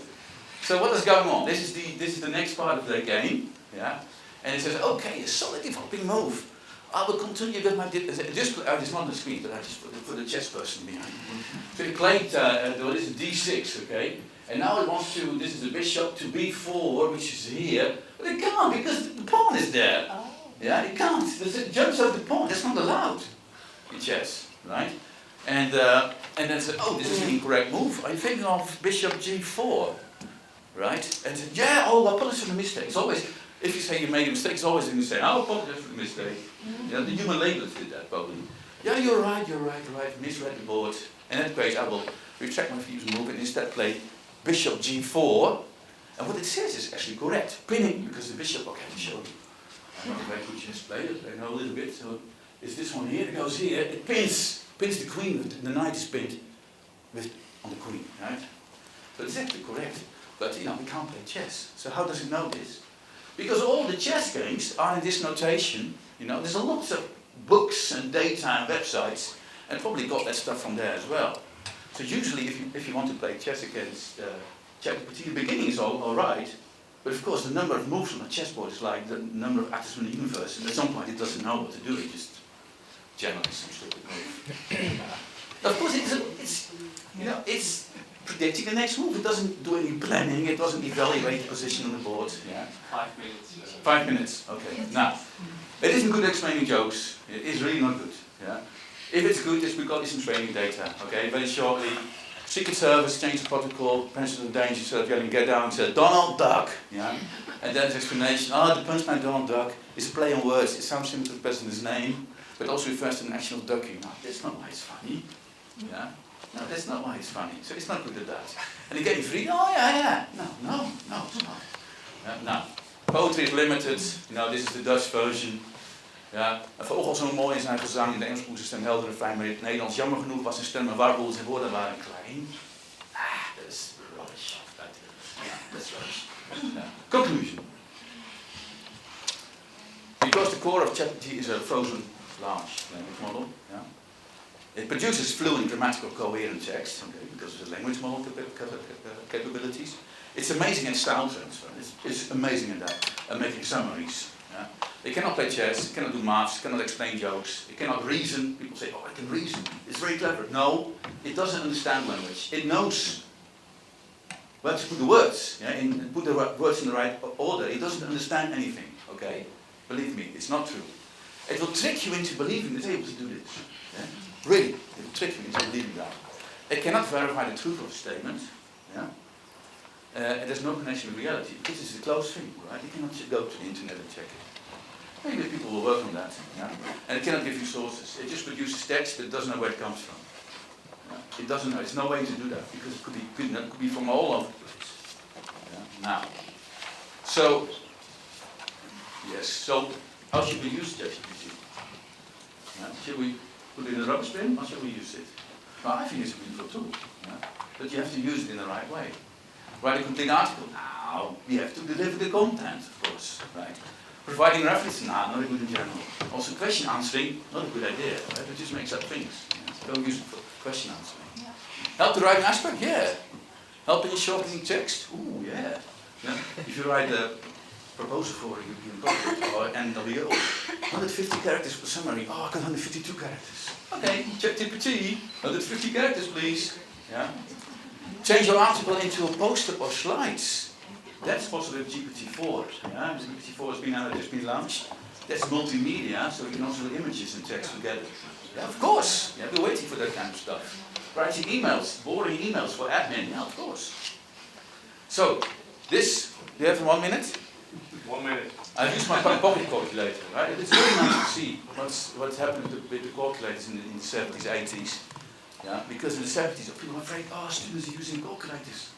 So what is going on? This is the next part of the game. Yeah? And it says, okay, a solid developing move. I will continue with my, it's not on the screen, but I just put the chess person behind. So he played, this is d6, okay? And now it wants to, this is the bishop to b4, which is here. But it can't, because the pawn is there. Oh. Yeah, it can't. It jumps over the pawn, that's not allowed in chess, right? And then said, oh, this is an incorrect move. I'm thinking of bishop g4, right? And said, yeah, oh, I apologize for the mistake. It's always, if you say you made a mistake, it's always going to say, oh, apologize for the mistake. You know, the human labels did that probably. Yeah, you're right, misread the board. In that case, I will retract my previous move and instead play bishop g4. And what it says is actually correct. Pinning, because the bishop, okay, I'll show you. I'm not a very good chess player, I know a little bit. So it's this one here, it goes here, it pins the queen, the knight is pinned on the queen, right? So it's actually correct. But, you know, we can't play chess. So how does it know this? Because all the chess games are in this notation. You know, there's a lot of books and data and websites, and probably got that stuff from there as well. So usually, if you want to play chess against ChatGPT, the beginning is all right, but of course the number of moves on a chessboard is like the number of atoms in the universe, and at some point it doesn't know what to do. It just generates some stupid move. Of course, it's predicting the next move. It doesn't do any planning. It doesn't evaluate the position on the board. Yeah. 5 minutes. 5 minutes. Okay. Now, it isn't good at explaining jokes. It is really not good. Yeah. If it's good, it's because it's in training data. Okay. Very shortly, Secret Service changed the protocol. President of danger, instead of yelling "get down," said "Donald Duck." Yeah. And then the explanation. Oh, the punchline Donald Duck is a play on words. It sounds similar to the president's name, but also refers to national ducking. No, that's not why it's funny. Yeah. No, that's not why it's funny. So it's not good at that. And he gave free. Oh yeah. No, it's not. No. Poetry is limited. You know, this is the Dutch version. Ja, en voor ook zo mooi in zijn gezang. In de Engels moest zijn stem helder en fijn, maar in het Nederlands jammer genoeg was zijn stem een warboel. Zijn woorden waren klein. Dat is rubbish. Dat is rubbish. Conclusion. Because the core of ChatGPT is a frozen large language model. Yeah. It produces fluent, grammatical, coherent text, okay, because of the language model capabilities. It's amazing in style transfer. It's amazing in that. And making summaries. Yeah. It cannot play chess, it cannot do maths, it cannot explain jokes, it cannot reason. People say, oh, I can reason. It's very clever. No, it doesn't understand language. It knows where to put the words, yeah, and put the words in the right order. It doesn't understand anything, okay? Believe me, it's not true. It will trick you into believing it's able to do this. Yeah? Really, it will trick you into believing that. It cannot verify the truth of a statement. Yeah? And there's no connection with reality, because this is a closed thing, right? You cannot just go to the internet and check it. Maybe people will work on that, yeah? And it cannot give you sources. It just produces text, but it doesn't know where it comes from. Yeah? It doesn't know, there's no way to do that, because it could be from all over the place. Yeah? Now, so, yes, so how should we use ChatGPT? Yeah? Should we put it in a rubbish bin, or should we use it? Well, I think it's a beautiful tool, yeah? But you have to use it in the right way. Write a complete article. Now, we have to deliver the content, of course, right? Providing references, not a good in general. Also, question answering, not a good idea, right? It just makes up things. Yeah? Don't use it for question answering. Yeah. Help the writing aspect, yeah. Helping in shortening text, ooh, yeah. If you write a proposal for a European project or NWO, 150 characters for summary. Oh, I got 152 characters. Okay, ChatGPT, 150 characters, please. Yeah. Change your article into a poster or slides. That's possible with GPT-4. Yeah? GPT-4 has just been launched. That's multimedia, so you can also do images and text together. Yeah, of course. Yeah, we're waiting for that kind of stuff. Writing emails, boring emails for admin. Yeah, of course. So, this, do you have 1 minute? 1 minute. I use my pocket calculator, right? It's very nice to see what's happened with the calculators in the 70s, 80s. Yeah, because in the 70s, people were afraid, students are using calculators.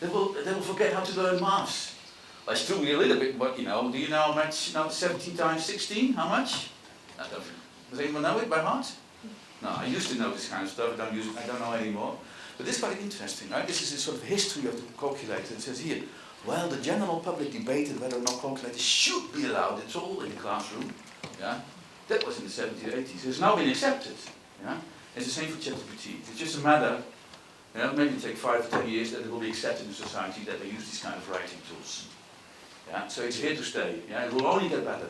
They will forget how to learn maths. I still be a little bit, but do you know how much, 17 times 16, how much? Does anyone know it by heart? No, I used to know this kind of stuff, I don't know anymore. But this is quite interesting, right? This is a sort of history of the calculator. It says here, well, the general public debated whether or not calculators should be allowed at all in the classroom. Yeah? That was in the 70s, 80s. It's now been accepted. Yeah? It's the same for ChatGPT. It's just a matter, maybe it take 5 or 10 years that it will be accepted in society that they use these kind of writing tools. Yeah? So it's here to stay. Yeah? It will only get better.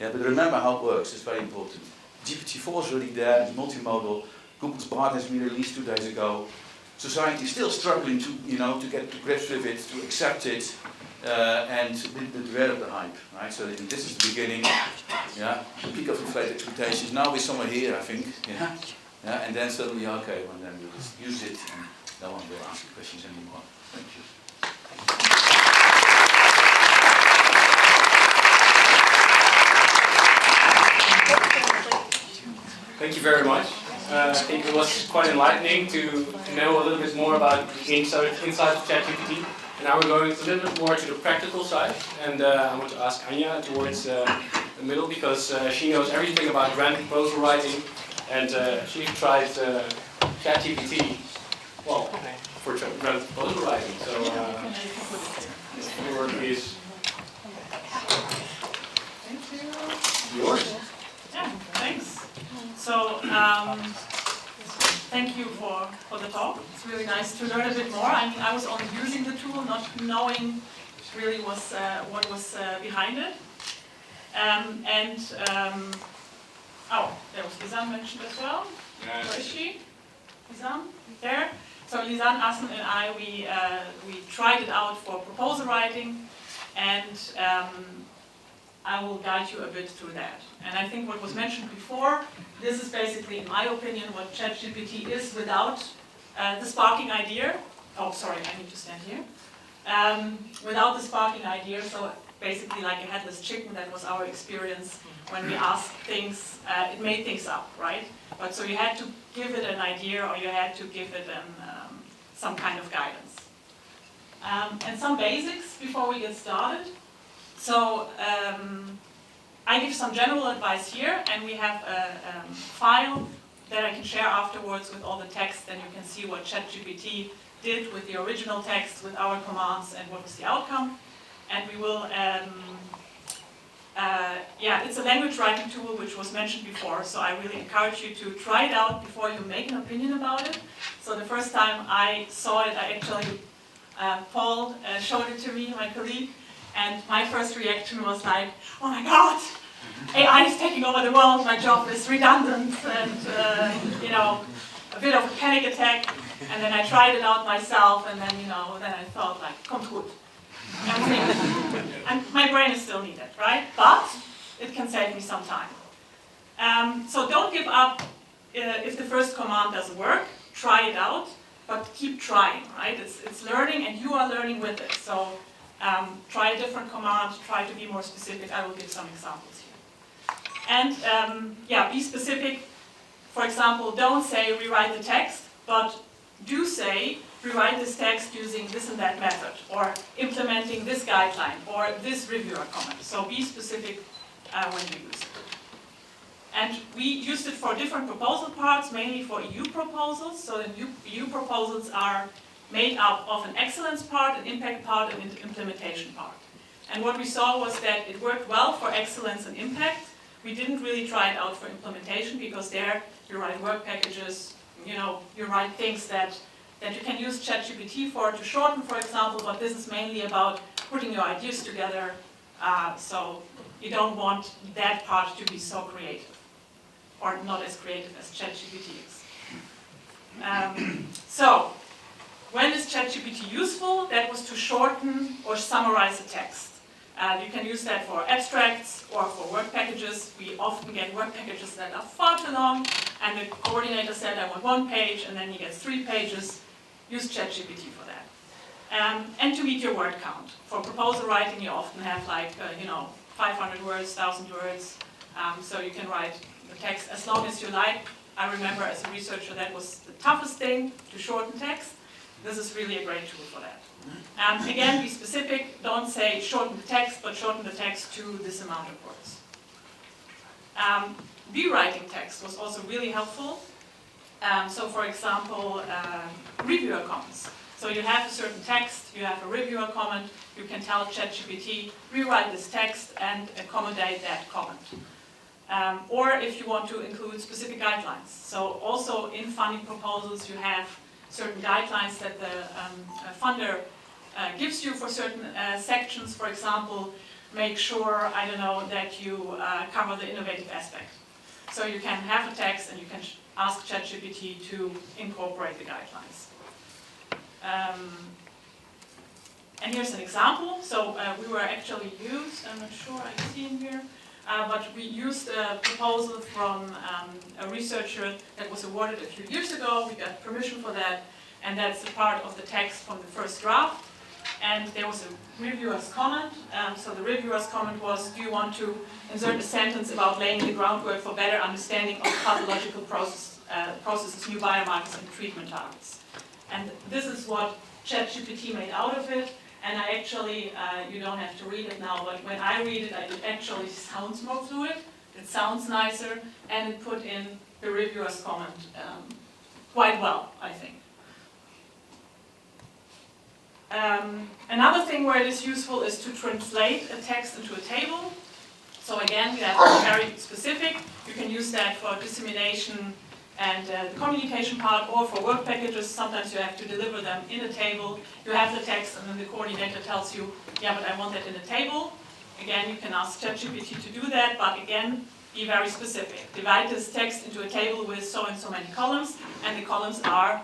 Yeah, but remember how it works, it's very important. GPT-4 is already there, it's multimodal. Google's Bard has been released 2 days ago. Society is still struggling to, to get to grips with it, to accept it, and to develop the hype, right? So this is the beginning, yeah, the peak of inflated expectations. Now we're somewhere here, I think, yeah, yeah, and then suddenly, okay, well then we'll just use it, and no one will ask questions anymore. Thank you. Thank you very much. I think it was quite enlightening to know a little bit more about the inside of ChatGPT. And now we're going a little bit more to the practical side. And I want to ask Anja towards the middle, because she knows everything about grant proposal writing. And she tried ChatGPT, well, for grant proposal writing. So the word is yours. Yeah, thanks. So, thank you for the talk. It's really nice to learn a bit more. I mean, I was only using the tool, not knowing really what was behind it. Oh, there was Lisanne mentioned as well. Where is she? Lisanne? There. So Lisanne, Assen and I, we tried it out for proposal writing, and I will guide you a bit through that. And I think what was mentioned before, this is basically, in my opinion, what ChatGPT is without the sparking idea. Oh, sorry, I need to stand here. Without the sparking idea, so basically like a headless chicken, that was our experience when we asked things, it made things up, right? But so you had to give it an idea, or you had to give it some kind of guidance. And some basics before we get started. So I give some general advice here, and we have a file that I can share afterwards with all the text, and you can see what ChatGPT did with the original text, with our commands, and what was the outcome. And we will, it's a language writing tool which was mentioned before, so I really encourage you to try it out before you make an opinion about it. So the first time I saw it, I actually, Paul showed it to me, my colleague, and my first reaction was like, oh my God, AI is taking over the world, my job is redundant, and a bit of a panic attack. And then I tried it out myself, and then then I thought like, kommt gut. And my brain is still needed, right? But it can save me some time. So don't give up if the first command doesn't work. Try it out, but keep trying, right? It's learning, and you are learning with it. So try a different command, try to be more specific. I will give some examples here. And be specific. For example, don't say rewrite the text, but do say rewrite this text using this and that method, or implementing this guideline, or this reviewer comment. So be specific when you use it. And we used it for different proposal parts, mainly for EU proposals. So the EU proposals are made up of an excellence part, an impact part, and an implementation part. And what we saw was that it worked well for excellence and impact. We didn't really try it out for implementation, because there you write work packages, you write things that you can use ChatGPT for to shorten, for example, but this is mainly about putting your ideas together, so you don't want that part to be so creative, or not as creative as ChatGPT is. So, when is ChatGPT useful? That was to shorten or summarize a text. You can use that for abstracts or for work packages. We often get work packages that are far too long, and the coordinator said, I want 1 page, and then he gets 3 pages. Use ChatGPT for that. And to meet your word count. For proposal writing, you often have like, 500 words, 1,000 words, so you can write the text as long as you like. I remember as a researcher that was the toughest thing, to shorten text. This is really a great tool for that. Again, be specific, don't say shorten the text, but shorten the text to this amount of words. Rewriting text was also really helpful. So for example, reviewer comments. So you have a certain text, you have a reviewer comment, you can tell ChatGPT, rewrite this text and accommodate that comment. Or if you want to include specific guidelines. So also in funding proposals you have certain guidelines that the funder gives you for certain sections. For example, make sure, that you cover the innovative aspect. So you can have a text and you can ask ChatGPT to incorporate the guidelines. And here's an example. So we were actually used, I'm not sure I see in here, but we used a proposal from a researcher that was awarded a few years ago. We got permission for that, and that's a part of the text from the first draft. And there was a reviewer's comment. So the reviewer's comment was, do you want to insert a sentence about laying the groundwork for better understanding of pathological processes, new biomarkers, and treatment targets? And this is what ChatGPT made out of it. And I actually, you don't have to read it now, but when I read it, it actually sounds more fluid, it sounds nicer, and it put in the reviewer's comment quite well, I think. Another thing where it is useful is to translate a text into a table. So again, we have to be very specific. You can use that for dissemination and the communication part, or for work packages. Sometimes you have to deliver them in a table. You have the text and then the coordinator tells you, yeah, but I want that in a table. Again, you can ask ChatGPT to do that, but again, be very specific. Divide this text into a table with so and so many columns, and the columns are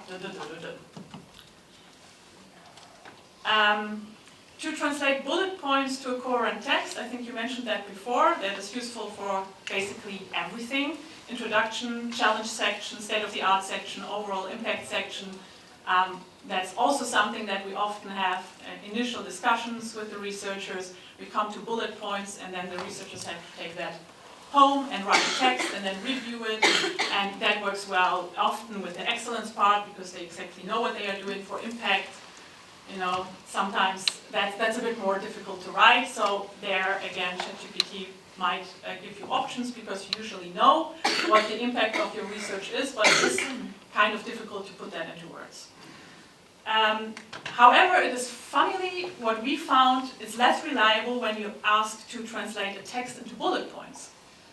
to translate bullet points to a coherent text. I think you mentioned that before. That is useful for basically everything. Introduction, challenge section, state-of-the-art section, overall impact section. That's also something that we often have initial discussions with the researchers. We come to bullet points, and then the researchers have to take that home and write a text and then review it. And that works well often with the excellence part, because they exactly know what they are doing. For impact, sometimes that's a bit more difficult to write. So there, again, ChatGPT might give you options, because you usually know what the impact of your research is, but it is kind of difficult to put that into words. However, it is funnily, what we found is less reliable when you ask to translate a text into bullet points,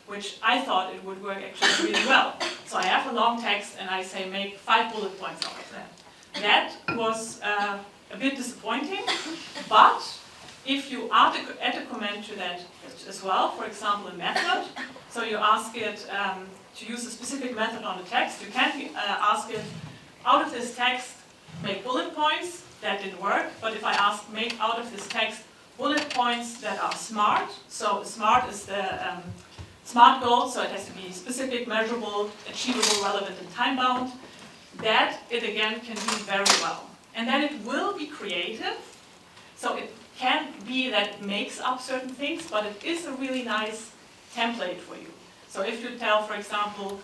which I thought it would work actually really well. So I have a long text and I say make 5 bullet points out of that. That was a bit disappointing, but if you add a comment to that as well, for example, a method, so you ask it to use a specific method on the text, you can ask it, out of this text, make bullet points. That didn't work, but if I ask make out of this text bullet points that are SMART, so SMART is the SMART goal, so it has to be specific, measurable, achievable, relevant, and time-bound, that it again can do very well. And then it will be creative, so it can be that it makes up certain things, but it is a really nice template for you. So if you tell, for example,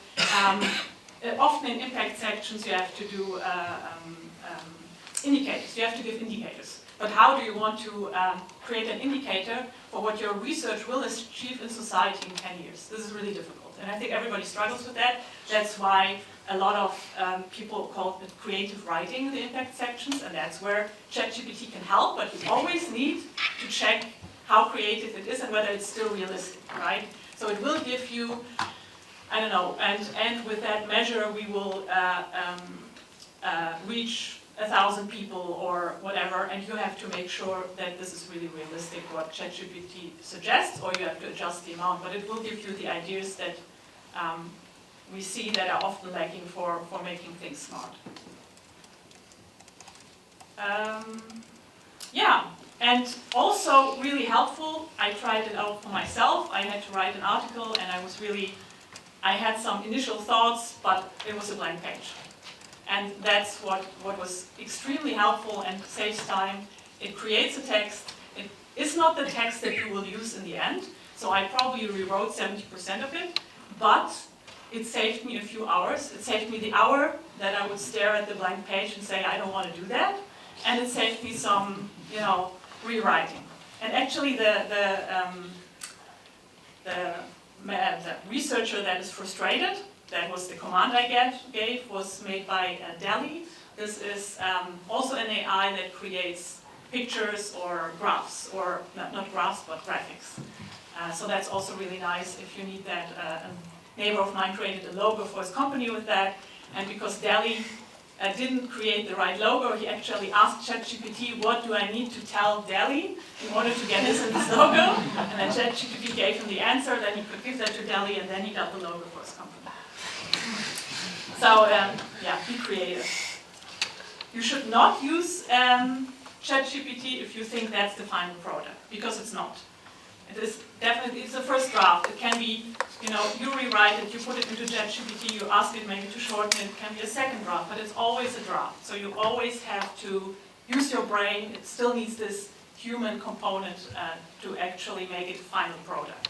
often in impact sections you have to do indicators, you have to give indicators. But how do you want to create an indicator for what your research will achieve in society in 10 years? This is really difficult, and I think everybody struggles with that. That's why a lot of people call it creative writing, the impact sections, and that's where ChatGPT can help, but you always need to check how creative it is and whether it's still realistic, right? So it will give you, I don't know, and with that measure we will reach 1,000 people or whatever, and you have to make sure that this is really realistic, what ChatGPT suggests, or you have to adjust the amount, but it will give you the ideas that we see that are often lacking for making things smart. Yeah, And also really helpful, I tried it out for myself. I had to write an article and I had some initial thoughts, but it was a blank page. And that's what was extremely helpful and saves time. It creates a text. It is not the text that you will use in the end. So I probably rewrote 70% of it, but it saved me a few hours. It saved me the hour that I would stare at the blank page and say, I don't want to do that. And it saved me some, rewriting. And actually the researcher that is frustrated, that was the command I gave, was made by 𝐜𝐿𝐴. This is also an AI that creates pictures or graphs, or not graphs, but graphics. So that's also really nice if you need that. A neighbor of mine created a logo for his company with that, and because 𝐜𝐿𝐴 didn't create the right logo, he actually asked ChatGPT, what do I need to tell 𝐜𝐿𝐴 in order to get this in this logo? And then ChatGPT gave him the answer, then he could give that to 𝐜𝐿𝐴, and then he got the logo for his company. So, be creative. You should not use ChatGPT if you think that's the final product, because it's not. It is definitely, it's the first draft. It can be, you rewrite it, you put it into ChatGPT, you ask it maybe to shorten it, it can be a second draft, but it's always a draft. So you always have to use your brain. It still needs this human component to actually make it a final product.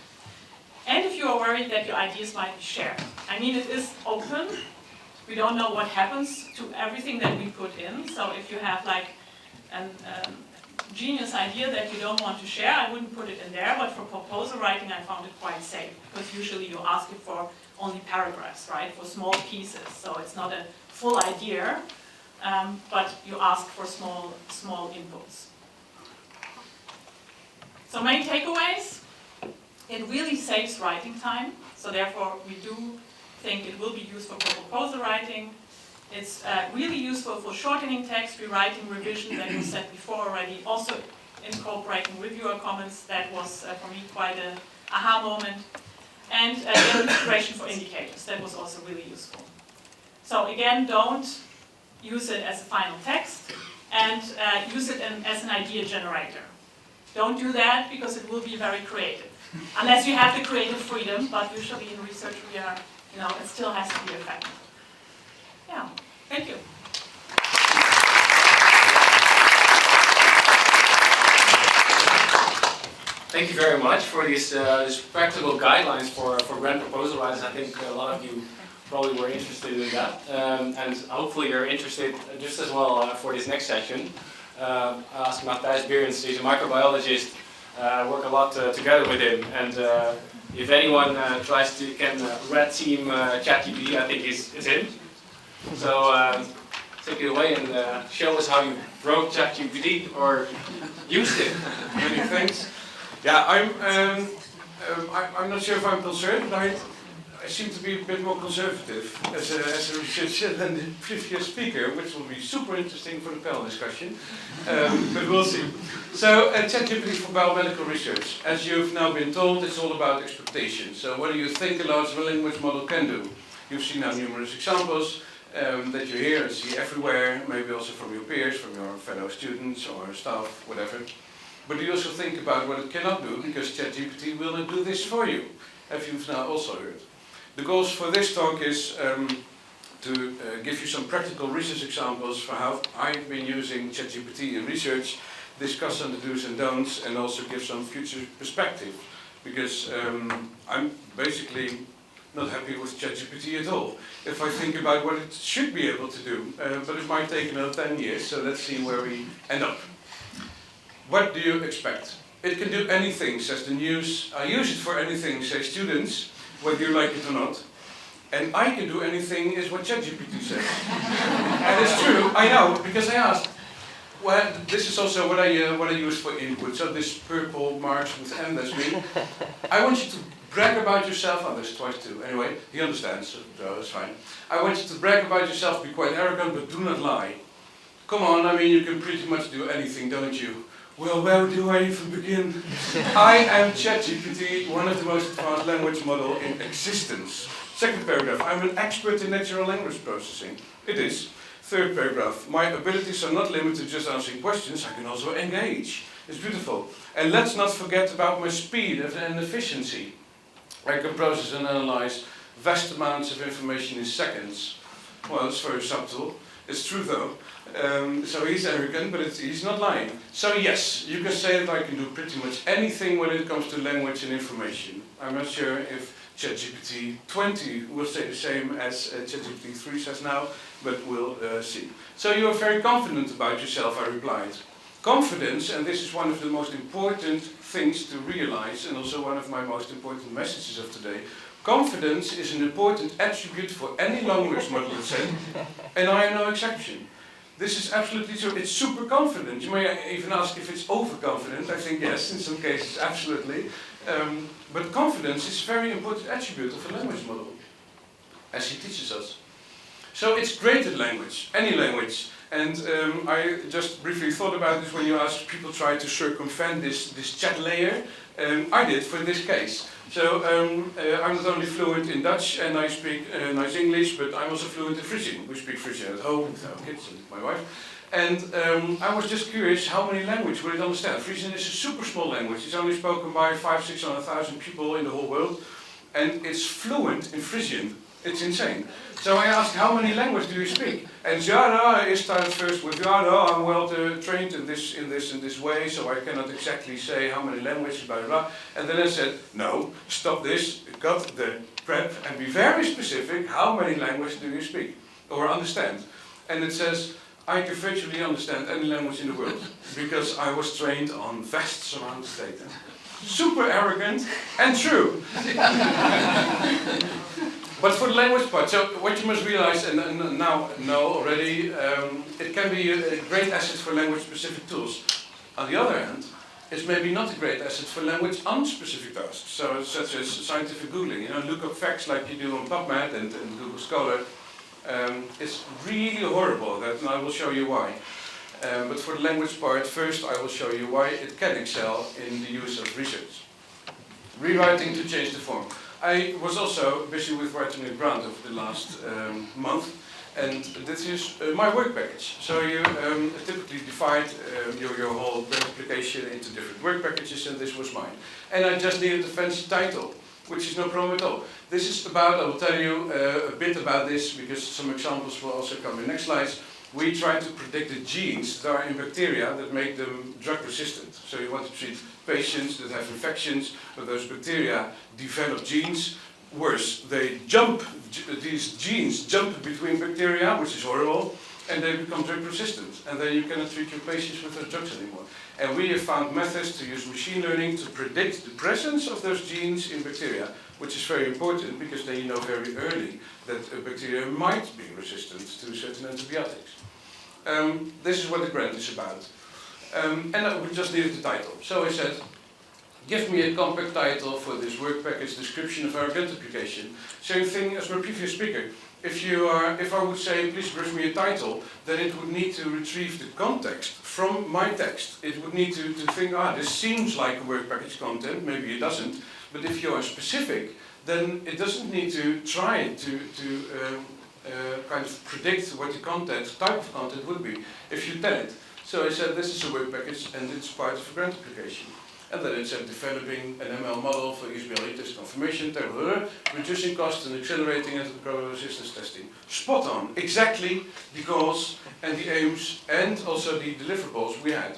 And if you are worried that your ideas might be shared, I mean, it is open. We don't know what happens to everything that we put in. So if you have like a genius idea that you don't want to share, I wouldn't put it in there. But for proposal writing, I found it quite safe, because usually you ask it for only paragraphs, right? For small pieces. So it's not a full idea, but you ask for small inputs. So main takeaways. It really saves writing time, so therefore we do think it will be used for proposal writing. It's really useful for shortening text, rewriting, revision, that was said before already. Also incorporating reviewer comments, that was for me quite an aha moment. And integration for indicators, that was also really useful. So again, don't use it as a final text, and use it as an idea generator. Don't do that, because it will be very creative. Unless you have the creative freedom, but usually in research we are, it still has to be effective. Yeah, thank you. Thank you very much for these practical guidelines for grant proposal writers. I think a lot of you probably were interested in that. And hopefully you're interested just as well for this next session. I asked Matthijs, Berends, he's a microbiologist. Work a lot together with him, and if anyone can red team ChatGPT, I think it's him. So take it away and show us how you broke ChatGPT or used it. Many thanks. Yeah, I'm not sure if I'm concerned, but I seem to be a bit more conservative as a researcher than the previous speaker, which will be super interesting for the panel discussion, but we'll see. So, ChatGPT for biomedical research. As you've now been told, it's all about expectations. So what do you think a large language model can do? You've seen now numerous examples that you hear and see everywhere, maybe also from your peers, from your fellow students or staff, whatever. But you also think about what it cannot do, because ChatGPT will not do this for you, as you've now also heard. The goals for this talk is to give you some practical research examples for how I've been using ChatGPT in research, discuss on the do's and don'ts, and also give some future perspective, because I'm basically not happy with ChatGPT at all. If I think about what it should be able to do, but it might take another 10 years, so let's see where we end up. What do you expect? It can do anything, says the news. I use it for anything, say students, whether you like it or not. And I can do anything is what ChatGPT says. And it's true, I know, because I asked. Well, this is also what I use for input. So this purple marks with M, that's me. I want you to brag about yourself. Oh, there's twice too. Anyway, he understands, so it's fine. I want you to brag about yourself, be quite arrogant, but do not lie. Come on, I mean, you can pretty much do anything, don't you? Well, where do I even begin? I am ChatGPT, one of the most advanced language models in existence. Second paragraph, I'm an expert in natural language processing. It is. Third paragraph, my abilities are not limited to just answering questions, I can also engage. It's beautiful. And let's not forget about my speed and efficiency. I can process and analyze vast amounts of information in seconds. Well, it's very subtle. It's true though. So he's arrogant, but he's not lying. So yes, you can say that I can do pretty much anything when it comes to language and information. I'm not sure if ChatGPT 20 will say the same as ChatGPT 3 says now, but we'll see. So you are very confident about yourself, I replied. Confidence, and this is one of the most important things to realize, and also one of my most important messages of today. Confidence is an important attribute for any language model, let's say, and I am no exception. This is absolutely true. It's super confident. You may even ask if it's overconfident. I think yes, in some cases, absolutely. But confidence is a very important attribute of a language model, as he teaches us. So it's great at language, any language. And I just briefly thought about this when you asked people try to circumvent this chat layer. I did for this case. So I'm not only fluent in Dutch and I speak nice English, but I'm also fluent in Frisian. We speak Frisian at home with our kids and my wife. And I was just curious how many languages would it understand. Frisian is a super small language. It's only spoken by 500,000–600,000 people in the whole world. And it's fluent in Frisian. It's insane. So I asked, how many languages do you speak? And 𝐤𝐴𝐴 started first with 𝐤𝐴𝐴, I'm well trained in this way, so I cannot exactly say how many languages, blah, blah, blah. And then I said, no, stop this, cut the prep, and be very specific, how many languages do you speak? Or understand? And it says, I can virtually understand any language in the world, because I was trained on vast amounts of data. Super arrogant, and true. But for the language part, so what you must realize, and now know already, it can be a great asset for language-specific tools. On the other hand, it's maybe not a great asset for language-unspecific tasks, so such as scientific Googling. You know, look up facts like you do on PubMed and Google Scholar. It's really horrible, and I will show you why. But for the language part, first I will show you why it can excel in the use of research. Rewriting to change the form. I was also busy with writing a grant over the last month, and this is my work package. So you typically divide your whole grant application into different work packages, and this was mine. And I just needed a fancy title, which is no problem at all. This is about, I will tell you a bit about this, because some examples will also come in next slides. We try to predict the genes that are in bacteria that make them drug resistant. So you want to treat patients that have infections, but those bacteria develop genes. Worse, these genes jump between bacteria, which is horrible, and they become drug resistant. And then you cannot treat your patients with those drugs anymore. And we have found methods to use machine learning to predict the presence of those genes in bacteria, which is very important because then you know very early that a bacteria might be resistant to certain antibiotics. This is what the grant is about. And we just needed the title. So I said, give me a compact title for this work package description of our grant application. Same thing as my previous speaker. If I would say, please give me a title, then it would need to retrieve the context from my text. It would need to think, this seems like a work package content, maybe it doesn't. But if you are specific, then it doesn't need to try to kind of predict what the type of content would be, if you tell it. So I said, this is a work package and it's part of a grant application. And then it said, developing an ML model for 𝐸 test confirmation, reducing costs and accelerating antimicrobial resistance testing. Spot on, exactly the goals and the aims and also the deliverables we had.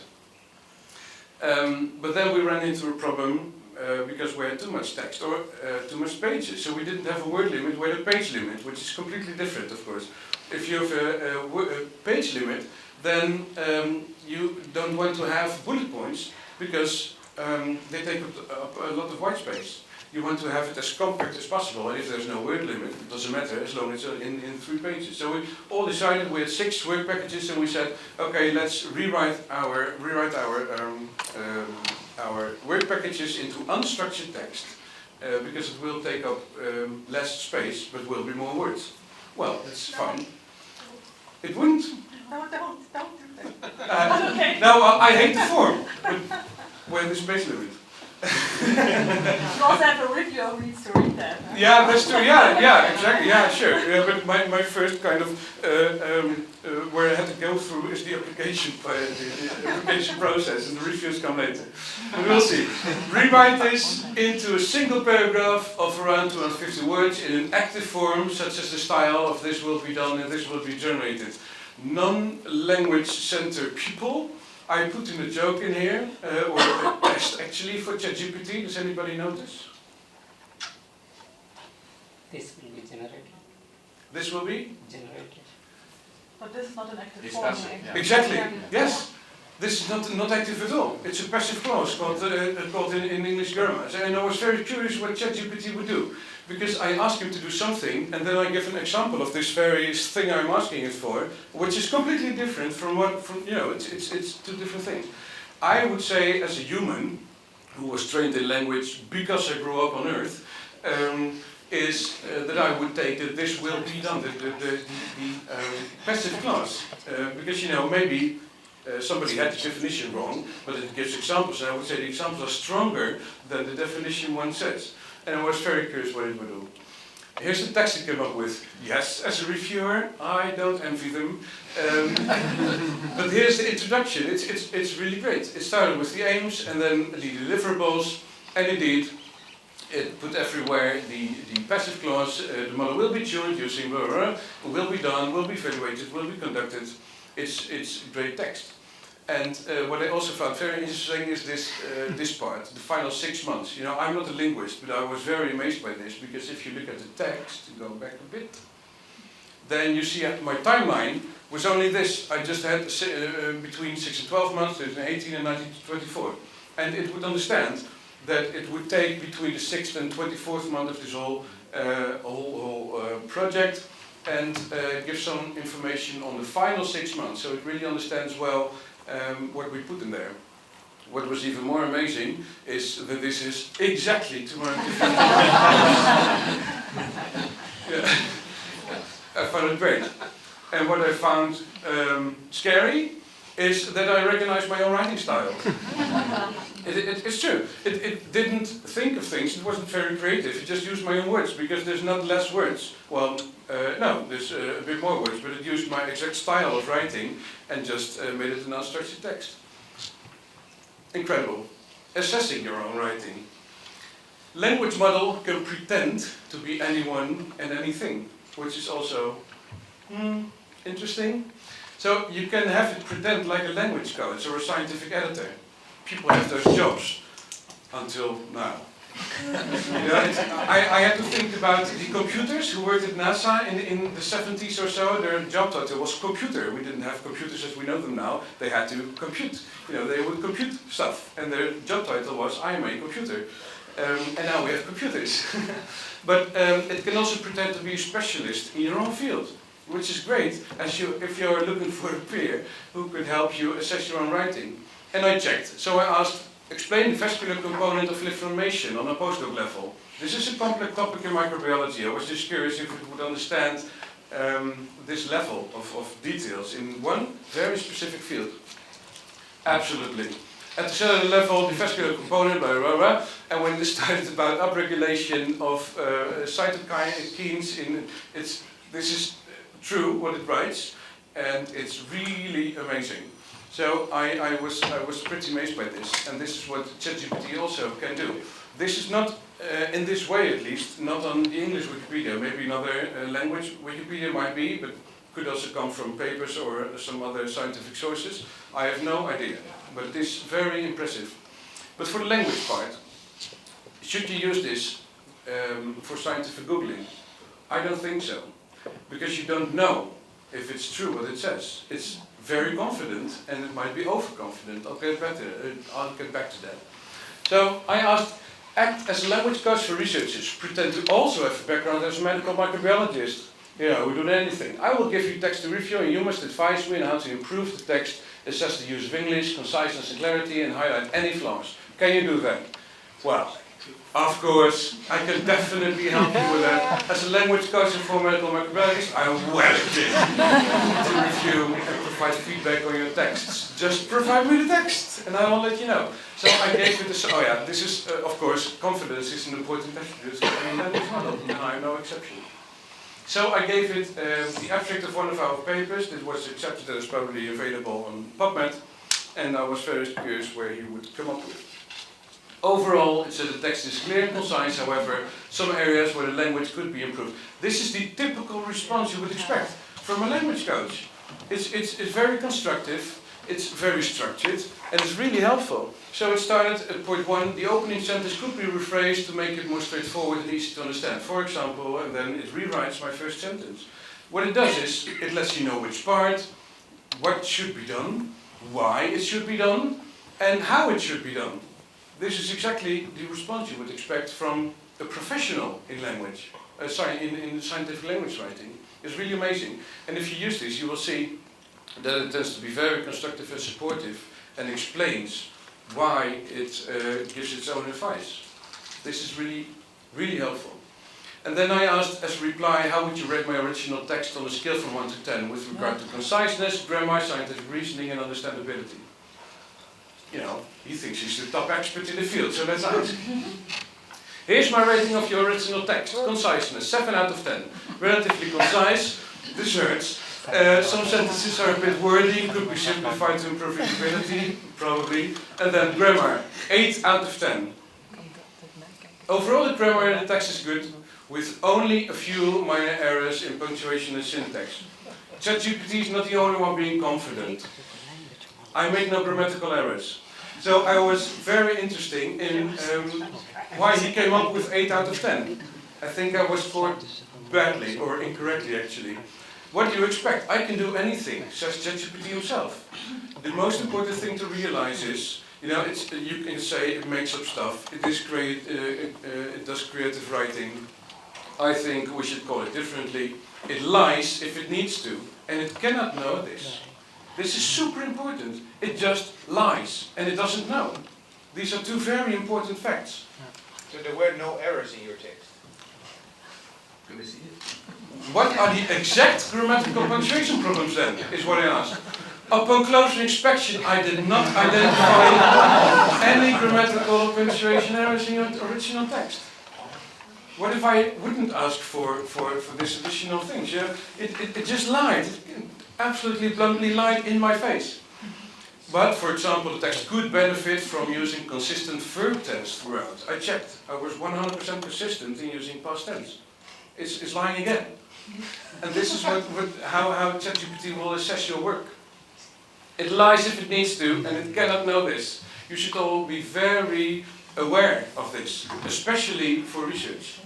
But then we ran into a problem because we had too much text or too much pages. So we didn't have a word limit, we had a page limit, which is completely different, of course. If you have a page limit, then you don't want to have bullet points because they take up a lot of white space. You want to have it as compact as possible, and if there's no word limit, it doesn't matter as long as it's in 3 pages. So we all decided we had 6 work packages, and we said, okay, let's rewrite our work packages into unstructured text, because it will take up less space, but will be more words. Well, that's fine. It wouldn't. No, don't do that. No, I hate the form, but where the space limit. You also have a reviewer who needs to read that. Huh? Yeah, that's true. Yeah, exactly. Yeah, sure. Yeah, but my first kind of where I had to go through is the application process, and the reviews come later. But we'll see. Rewrite this into a single paragraph of around 250 words in an active form, such as the style of this will be done and this will be generated. Non-language centered people. I put in a joke in here, or a test actually for ChatGPT. Does anybody notice? This will be generated. This will be? Generated. But this is not an active It's form. passive, right? yeah. Exactly. Yes. This is not active at all. It's a passive clause called in English grammar. And I was very curious what ChatGPT would do, because I asked him to do something, and then I give an example of this very thing I'm asking it for, which is completely different from it's two different things. I would say, as a human who was trained in language because I grew up on Earth, is that I would take that this will be done, the passive clause, because maybe. Somebody had the definition wrong, but it gives examples, and I would say the examples are stronger than the definition one says. And I was very curious what it would do. Here's the text it came up with. Yes, as a reviewer, I don't envy them. But here's the introduction. It's really great. It started with the aims and then the deliverables, and indeed, it put everywhere the passive clause. The model will be tuned using blah, blah, blah, will be done, will be evaluated, will be conducted. It's great text. And what I also found very interesting is this part, the final 6 months. I'm not a linguist, but I was very amazed by this, because if you look at the text, go back a bit, then you see my timeline was only this. I just had between 6 and 12 months, 2018 and 19 to 24. And it would understand that it would take between the 6th and 24th month of this whole project, and give some information on the final 6 months, so it really understands well what we put in there. What was even more amazing is that this is exactly 250. Yeah. I found it great. And what I found scary is that I recognize my own writing style. It's true. It didn't think of things, it wasn't very creative, it just used my own words, because there's not less words. Well, no, there's a bit more words, but it used my exact style of writing and just made it an unstructured text. Incredible. Assessing your own writing. Language model can pretend to be anyone and anything, which is also interesting. So you can have it pretend like a language coach or a scientific editor. People have those jobs until now. I had to think about the computers who worked at NASA in the 70s or so. Their job title was computer. We didn't have computers as we know them now. They had to compute. They would compute stuff, and their job title was I am a computer. And now we have computers. But it can also pretend to be a specialist in your own field, which is great if you're looking for a peer who could help you assess your own writing. And I checked. So I asked, explain the vascular component of inflammation on a postdoc level. This is a complex topic in microbiology. I was just curious if it would understand this level of details in one very specific field. Absolutely. At the cellular level, the vascular component, blah, blah, blah. And when this started about upregulation of cytokines, this is true what it writes, and it's really amazing. So I was pretty amazed by this, and this is what ChatGPT also can do. This is not, in this way at least, not on the English Wikipedia. Maybe another language Wikipedia might be, but could also come from papers or some other scientific sources. I have no idea, but it is very impressive. But for the language part, should you use this for scientific Googling? I don't think so, because you don't know if it's true what it says. It's very confident, and it might be overconfident. I'll get back to that. So I asked, act as a language coach for researchers, pretend to also have a background as a medical microbiologist. Who do anything. I will give you text to review, and you must advise me on how to improve the text, assess the use of English, conciseness and clarity, and highlight any flaws. Can you do that? Well, Of course, I can definitely help you with that. As a language coach and formatical microbiologist, I'm well equipped to review and provide feedback on your texts. Just provide me the text, and I will let you know. So I gave it this. Oh yeah, this is of course confidence is an important attribute for any language model, and I'm no exception. So I gave it the abstract of one of our papers. This was accepted as probably available on PubMed, and I was very curious where he would come up with. Overall, it said the text is clear and concise, however, some areas where the language could be improved. This is the typical response you would expect from a language coach. It's very constructive, it's very structured, and it's really helpful. So it started at point 1, the opening sentence could be rephrased to make it more straightforward and easy to understand. For example, and then it rewrites my first sentence. What it does is, it lets you know which part, what should be done, why it should be done, and how it should be done. This is exactly the response you would expect from a professional in language, in scientific language writing. It's really amazing. And if you use this, you will see that it tends to be very constructive and supportive and explains why it gives its own advice. This is really, really helpful. And then I asked as a reply, how would you rate my original text on a scale from 1 to 10 with regard to conciseness, grammar, scientific reasoning and understandability? You know, he thinks he's the top expert in the field, so let's ask. Here's my rating of your original text. Conciseness, 7 out of 10. Relatively concise, this hurts. Some sentences are a bit wordy, could be simplified to improve readability, probably. And then grammar, 8 out of 10. Overall, the grammar in the text is good, with only a few minor errors in punctuation and syntax. ChatGPT is not the only one being confident. I make no grammatical errors. So I was very interested in why he came up with 8 out of 10. I think I was scored badly, or incorrectly actually. What do you expect? I can do anything, says ChatGPT himself. The most important thing to realize is, you know, you can say it makes up stuff, it does creative writing. I think we should call it differently. It lies if it needs to, and it cannot know this. This is super important. It just lies, and it doesn't know. These are 2 very important facts. So there were no errors in your text? Can we see it? What are the exact grammatical punctuation problems then, is what I asked. Upon closer inspection, I did not identify any grammatical or punctuation errors in your original text. What if I wouldn't ask for this additional things? Yeah? It just lied. It absolutely bluntly lied in my face. But, for example, the text could benefit from using consistent verb tense throughout. I checked. I was 100% consistent in using past tense. It's lying again. And this is how ChatGPT will assess your work. It lies if it needs to, and it cannot know this. You should all be very aware of this, especially for research.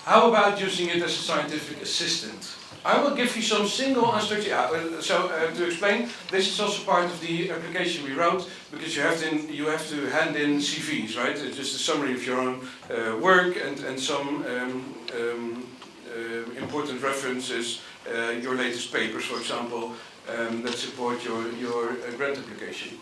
How about using it as a scientific assistant? I will give you some single unstructured. To explain, this is also part of the application we wrote, because you have to hand in CVs, right? It's just a summary of your own work and some important references, your latest papers, for example, that support your grant application.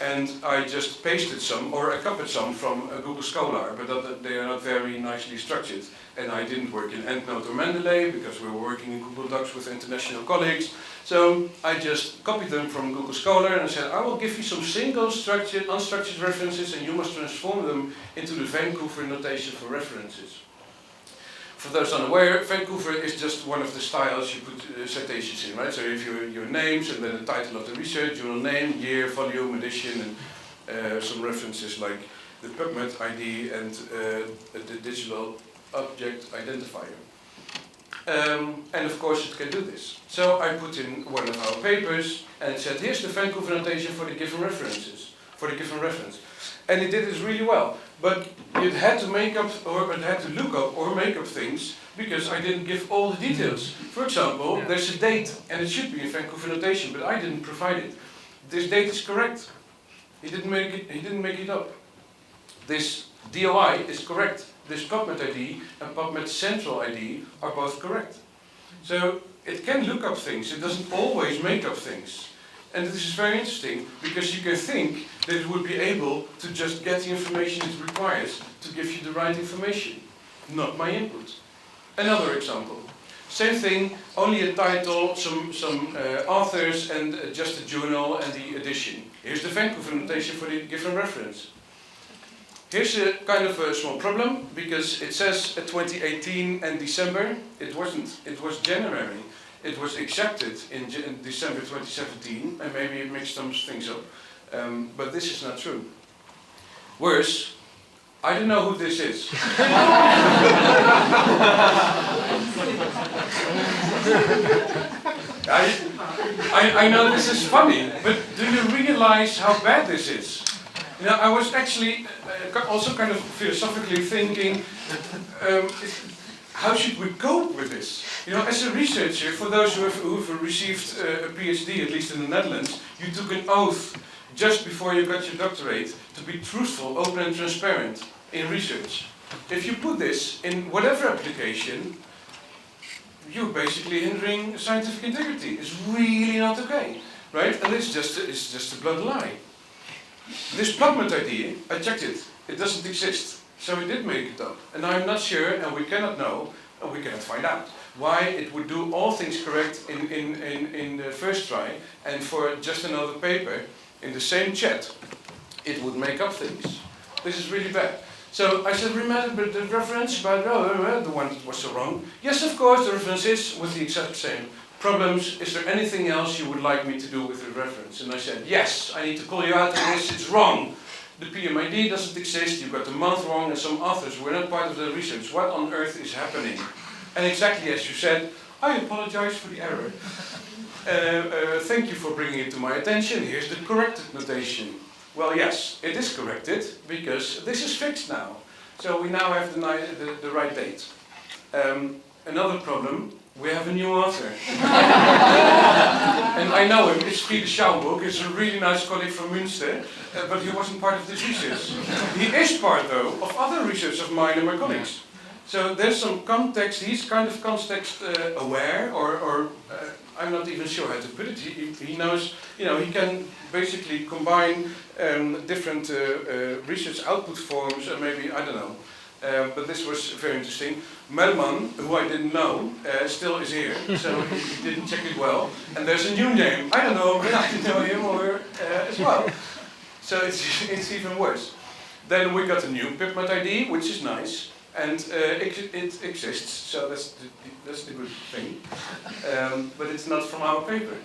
And I just pasted some, or I copied some from Google Scholar, but they are not very nicely structured. And I didn't work in EndNote or Mendeley, because we were working in Google Docs with international colleagues. So I just copied them from Google Scholar and I said, I will give you some single unstructured references, and you must transform them into the Vancouver notation for references. For those unaware, Vancouver is just one of the styles you put citations in, right? So if your names and then the title of the research, journal name, year, volume, edition, and some references like the PubMed ID and the digital object identifier. And of course it can do this. So I put in one of our papers and said, here's the Vancouver notation for the given references, And it did this really well. But it had to look up or make up things because I didn't give all the details. For example, there's a date and it should be in Vancouver notation, but I didn't provide it. This date is correct. He didn't make it up. This DOI is correct. This PubMed ID and PubMed Central ID are both correct. So it can look up things. It doesn't always make up things. And this is very interesting because you can think that it would be able to just get the information it requires to give you the right information, not my input. Another example. Same thing, only a title, some authors, and just the journal and the edition. Here's the Vancouver notation for the given reference. Here's a kind of a small problem, because it says 2018 and December. It wasn't, it was January. It was accepted in December 2017, and maybe it mixed some things up. But this is not true. Worse, I don't know who this is. I know this is funny, but do you realize how bad this is? You know, I was actually also kind of philosophically thinking, how should we cope with this? You know, as a researcher, for those who have received a PhD, at least in the Netherlands, you took an oath just before you got your doctorate to be truthful, open and transparent in research. If you put this in whatever application, you're basically hindering scientific integrity. It's really not okay, right? And it's just a blunt lie. This Plugment idea, I checked it. It doesn't exist. So we did make it up. And I'm not sure, and we cannot know, and we cannot find out, why it would do all things correct in the first try, and for just another paper, in the same chat, it would make up things. This is really bad. So I said, remember the reference about the one that was so wrong? Yes, of course, the reference is with the exact same problems. Is there anything else you would like me to do with the reference? And I said, yes, I need to call you out on this, it's wrong. The PMID doesn't exist, you got the month wrong, and some authors were not part of the research. What on earth is happening? And exactly as you said, I apologize for the error. Thank you for bringing it to my attention. Here's the corrected notation. Well, yes, it is corrected, because this is fixed now. So we now have the right date. Another problem, we have a new author. And I know him, it's 𝐜𝐴𝐴𝐿. He's a really nice colleague from Münster, but he wasn't part of this research. He is part, though, of other research of mine and my colleagues. So there's some context, he's kind of context aware, or I'm not even sure how to put it. He knows, you know, he can basically combine different research output forms, and maybe, I don't know. But this was very interesting. Melman, who I didn't know, still is here, so he didn't check it well. And there's a new name. I don't know, but I didn't know him or as well. So it's even worse. Then we got a new Pipmat ID, which is nice. And it exists, so that's the good thing. But it's not from our paper.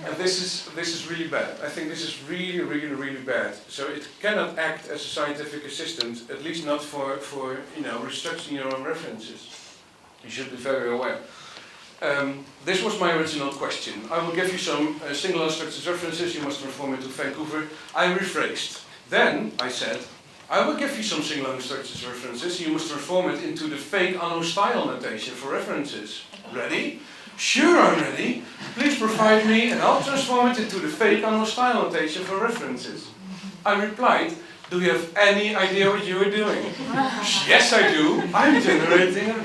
And this is really bad. I think this is really bad. So it cannot act as a scientific assistant, at least not for you know, restructuring your own references. You should be very aware. This was my original question. I will give you some single unstructured references. You must transform into Vancouver. I rephrased. Then I said, I will give you some single unstructured references. You must transform it into the fake 𝐜𝐴𝐿 style notation for references. Ready? Sure, I'm ready. Please provide me and I'll transform it into the fake 𝐜𝐿 style notation for references. I replied, do you have any idea what you are doing? Yes, I do. I'm generating it.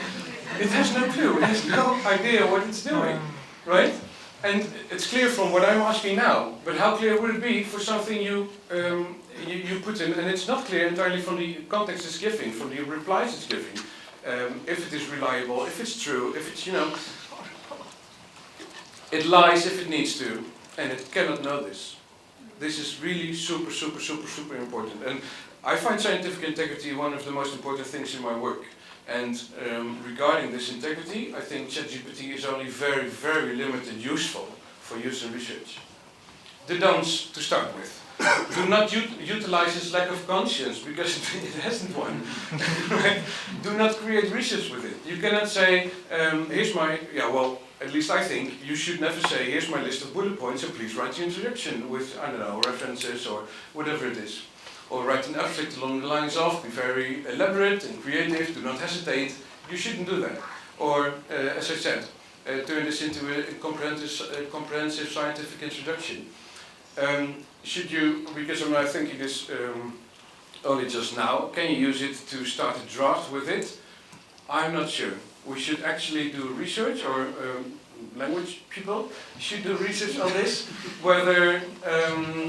It has no clue. It has no idea what it's doing. Right? And it's clear from what I'm asking now. But how clear would it be for something you put in? And it's not clear entirely from the context it's giving, from the replies it's giving. If it is reliable, if it's true, if it's, you know, it lies if it needs to, and it cannot know this. This is really super important. And I find scientific integrity one of the most important things in my work. And regarding this integrity, I think ChatGPT is only very limited useful for use in research. The don'ts to start with. Do not utilize its lack of conscience, because it hasn't one. Do not create research with it. You cannot say, here's my, well, at least I think, you should never say, here's my list of bullet points and please write the introduction with, I don't know, references or whatever it is. Or write an abstract along the lines of, be very elaborate and creative, do not hesitate. You shouldn't do that. Or, as I said, turn this into a comprehensive scientific introduction. Should you, because I'm now thinking this only just now, can you use it to start a draft with it? I'm not sure. We should actually do research or language people should do research on this, whether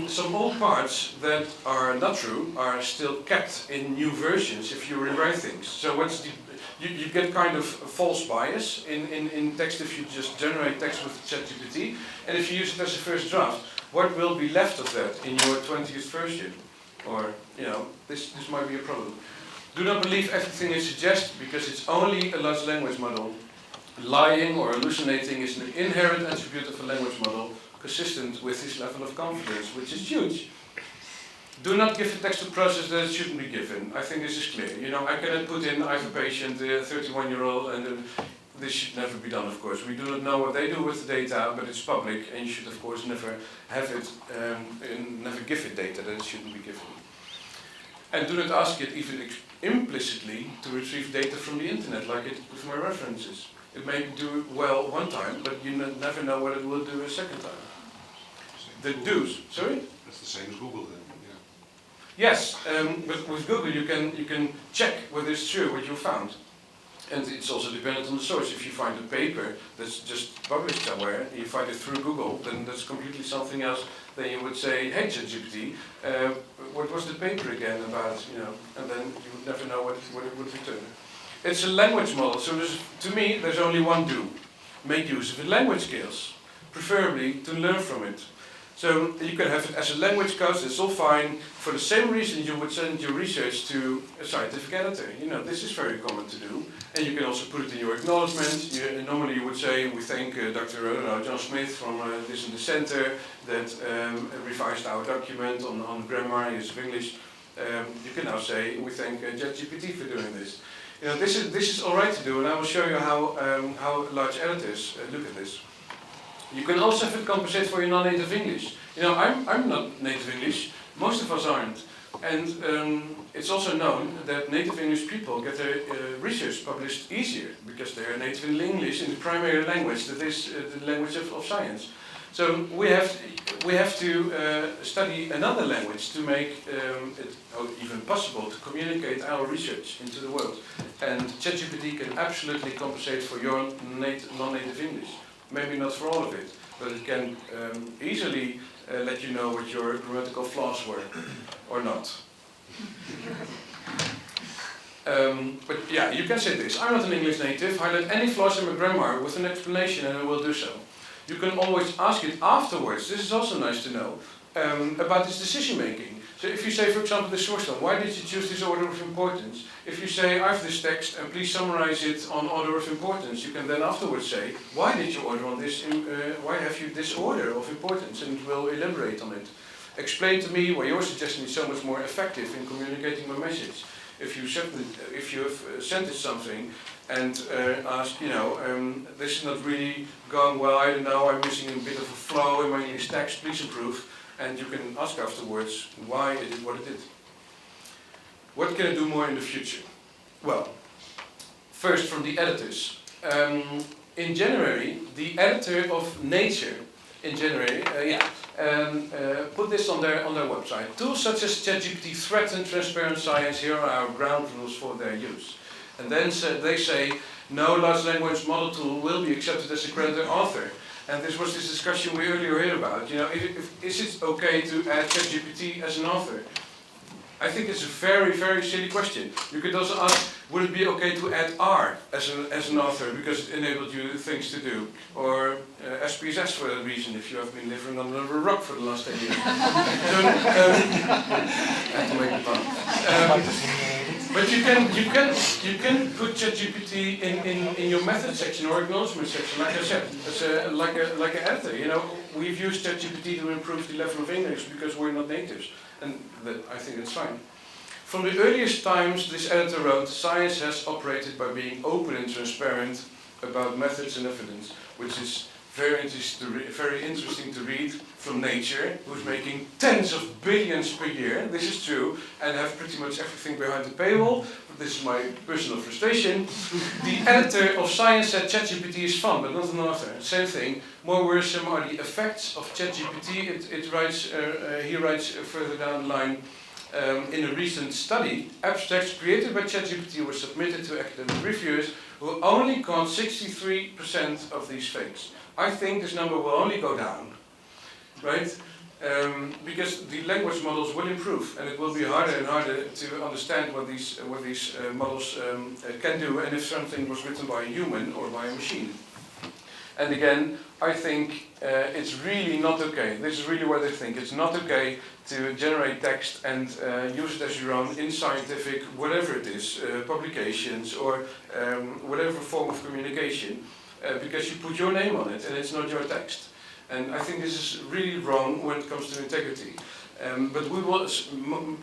some old parts that are not true are still kept in new versions if you rewrite things. So what's the, you get kind of a false bias in text if you just generate text with ChatGPT, and if you use it as a first draft, what will be left of that in your 20th version? Or, you know, this might be a problem. Do not believe everything it suggests, because it's only a large language model. Lying or hallucinating is an inherent attribute of a language model, consistent with this level of confidence, which is huge. Do not give a text to process that it shouldn't be given. I think this is clear. You know, I cannot put in, I have a patient, a 31-year-old, and this should never be done, of course. We do not know what they do with the data, but it's public, and you should, of course, never have it, never give it data that it shouldn't be given. And do not ask it even implicitly to retrieve data from the internet, like it with my references. It may do well one time, but you never know what it will do a second time. The do's, sorry? That's the same as Google then, yeah. Yes, but with Google you can check whether it's true what you found. And it's also dependent on the source. If you find a paper that's just published somewhere, you find it through Google, then that's completely something else. Then you would say, hey ChatGPT, what was the paper again about, you know, and then you would never know what it would return. It's a language model, so to me there's only one do. Make use of its language skills, preferably to learn from it. So you can have it as a language course, it's all fine. For the same reason you would send your research to a scientific editor. You know, this is very common to do. And you can also put it in your acknowledgement. Normally you would say, we thank Dr. John Smith from this and the center that revised our document on grammar, use of English. You can now say, we thank ChatGPT for doing this. You know, this is all right to do, and I will show you how large editors look at this. You can also have it compensate for your non-native English. You know, I'm not native English, most of us aren't. And it's also known that native English people get their research published easier because they are native in English, in the primary language, that is the language of science. So we have to study another language to make it even possible to communicate our research into the world. And ChatGPT can absolutely compensate for your non-native English. Maybe not for all of it, but it can easily let you know what your grammatical flaws were, or not. But yeah, you can say this. I'm not an English native. Highlight any flaws in my grammar with an explanation and I will do so. You can always ask it afterwards, this is also nice to know, about its decision making. So if you say, for example, the source term, why did you choose this order of importance? If you say, I have this text and please summarize it on order of importance, you can then afterwards say, why did you order on this, why have you this order of importance, and it will elaborate on it. Explain to me why your suggestion is so much more effective in communicating my message. If you have sent it something and ask, you know, this is not really going well, I don't know, I'm missing a bit of a flow in my English text, please improve. And you can ask afterwards why it did what it did. What can I do more in the future? Well, first from the editors. In January, the editor of Nature, in January, put this on their website. Tools such as ChatGPT threaten transparent science. Here are our ground rules for their use. And then they say, no large language model tool will be accepted as a credited author. And this was this discussion we earlier heard about. You know, is it okay to add ChatGPT as an author? I think it's a very, very silly question. You could also ask, would it be okay to add R as an author because it enabled you things to do? Or SPSS for that reason, if you have been living under a rock for the last 10 years. So, I had to make a pun. But you can put ChatGPT in your method section or acknowledgement section, like I said, as like an editor. You know, we've used ChatGPT to improve the level of English because we're not natives, and I think that's fine. From the earliest times, this editor wrote, science has operated by being open and transparent about methods and evidence, which is very interesting to read from Nature, who's making tens of billions per year, this is true, and have pretty much everything behind the paywall. This is my personal frustration. The editor of Science said ChatGPT is fun, but not an author. Same thing. More worrisome are the effects of ChatGPT. He writes further down the line, in a recent study, abstracts created by ChatGPT were submitted to academic reviewers who only caught 63% of these fakes. I think this number will only go down, right? Because the language models will improve, and it will be harder and harder to understand what these models can do, and if something was written by a human or by a machine. And again, I think it's really not okay. This is really what I think. It's not okay to generate text and use it as your own in scientific, whatever it is, publications or whatever form of communication, because you put your name on it and it's not your text. And I think this is really wrong when it comes to integrity. But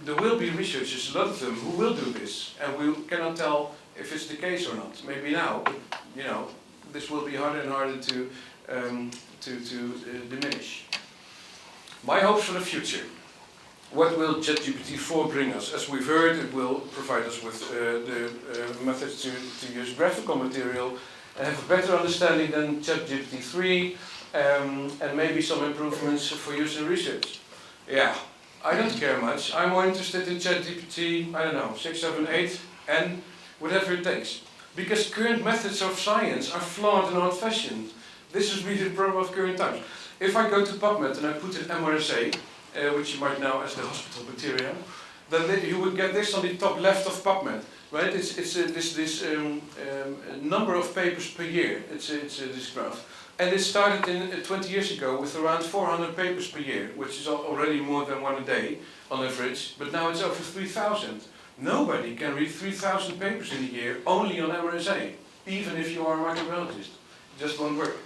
there will be researchers, a lot of them, who will do this, and we cannot tell if it's the case or not. Maybe now, but, you know, this will be harder and harder to diminish. My hopes for the future. What will ChatGPT 4 bring us? As we've heard, it will provide us with the methods to use graphical material and have a better understanding than ChatGPT 3, and maybe some improvements for use in research. Yeah, I don't care much. I'm more interested in ChatGPT, I don't know, 6, 7, 8, and whatever it takes. Because current methods of science are flawed and old-fashioned. This is really the problem of current times. If I go to PubMed and I put in MRSA, which you might know as the hospital bacteria, then you would get this on the top left of PubMed, right? It's this number of papers per year. It's this graph, and it started in 20 years ago with around 400 papers per year, which is already more than one a day on average. But now it's over 3,000. Nobody can read 3,000 papers in a year only on MRSA, even if you are a microbiologist. It just won't work.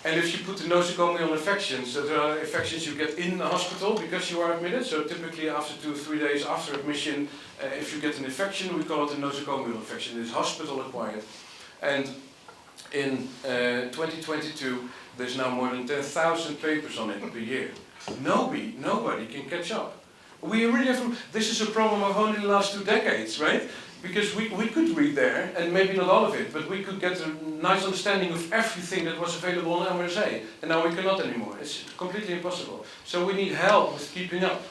And if you put the nosocomial infections, so there are infections you get in the hospital because you are admitted. So typically after 2 or 3 days after admission, if you get an infection, we call it a nosocomial infection. It's hospital acquired. And in 2022, there's now more than 10,000 papers on it per year. Nobody can catch up. We really have, this is a problem of only the last 2 decades, right? Because we could read there, and maybe not all of it, but we could get a nice understanding of everything that was available on MRSA, and now we cannot anymore. It's completely impossible. So we need help with keeping up.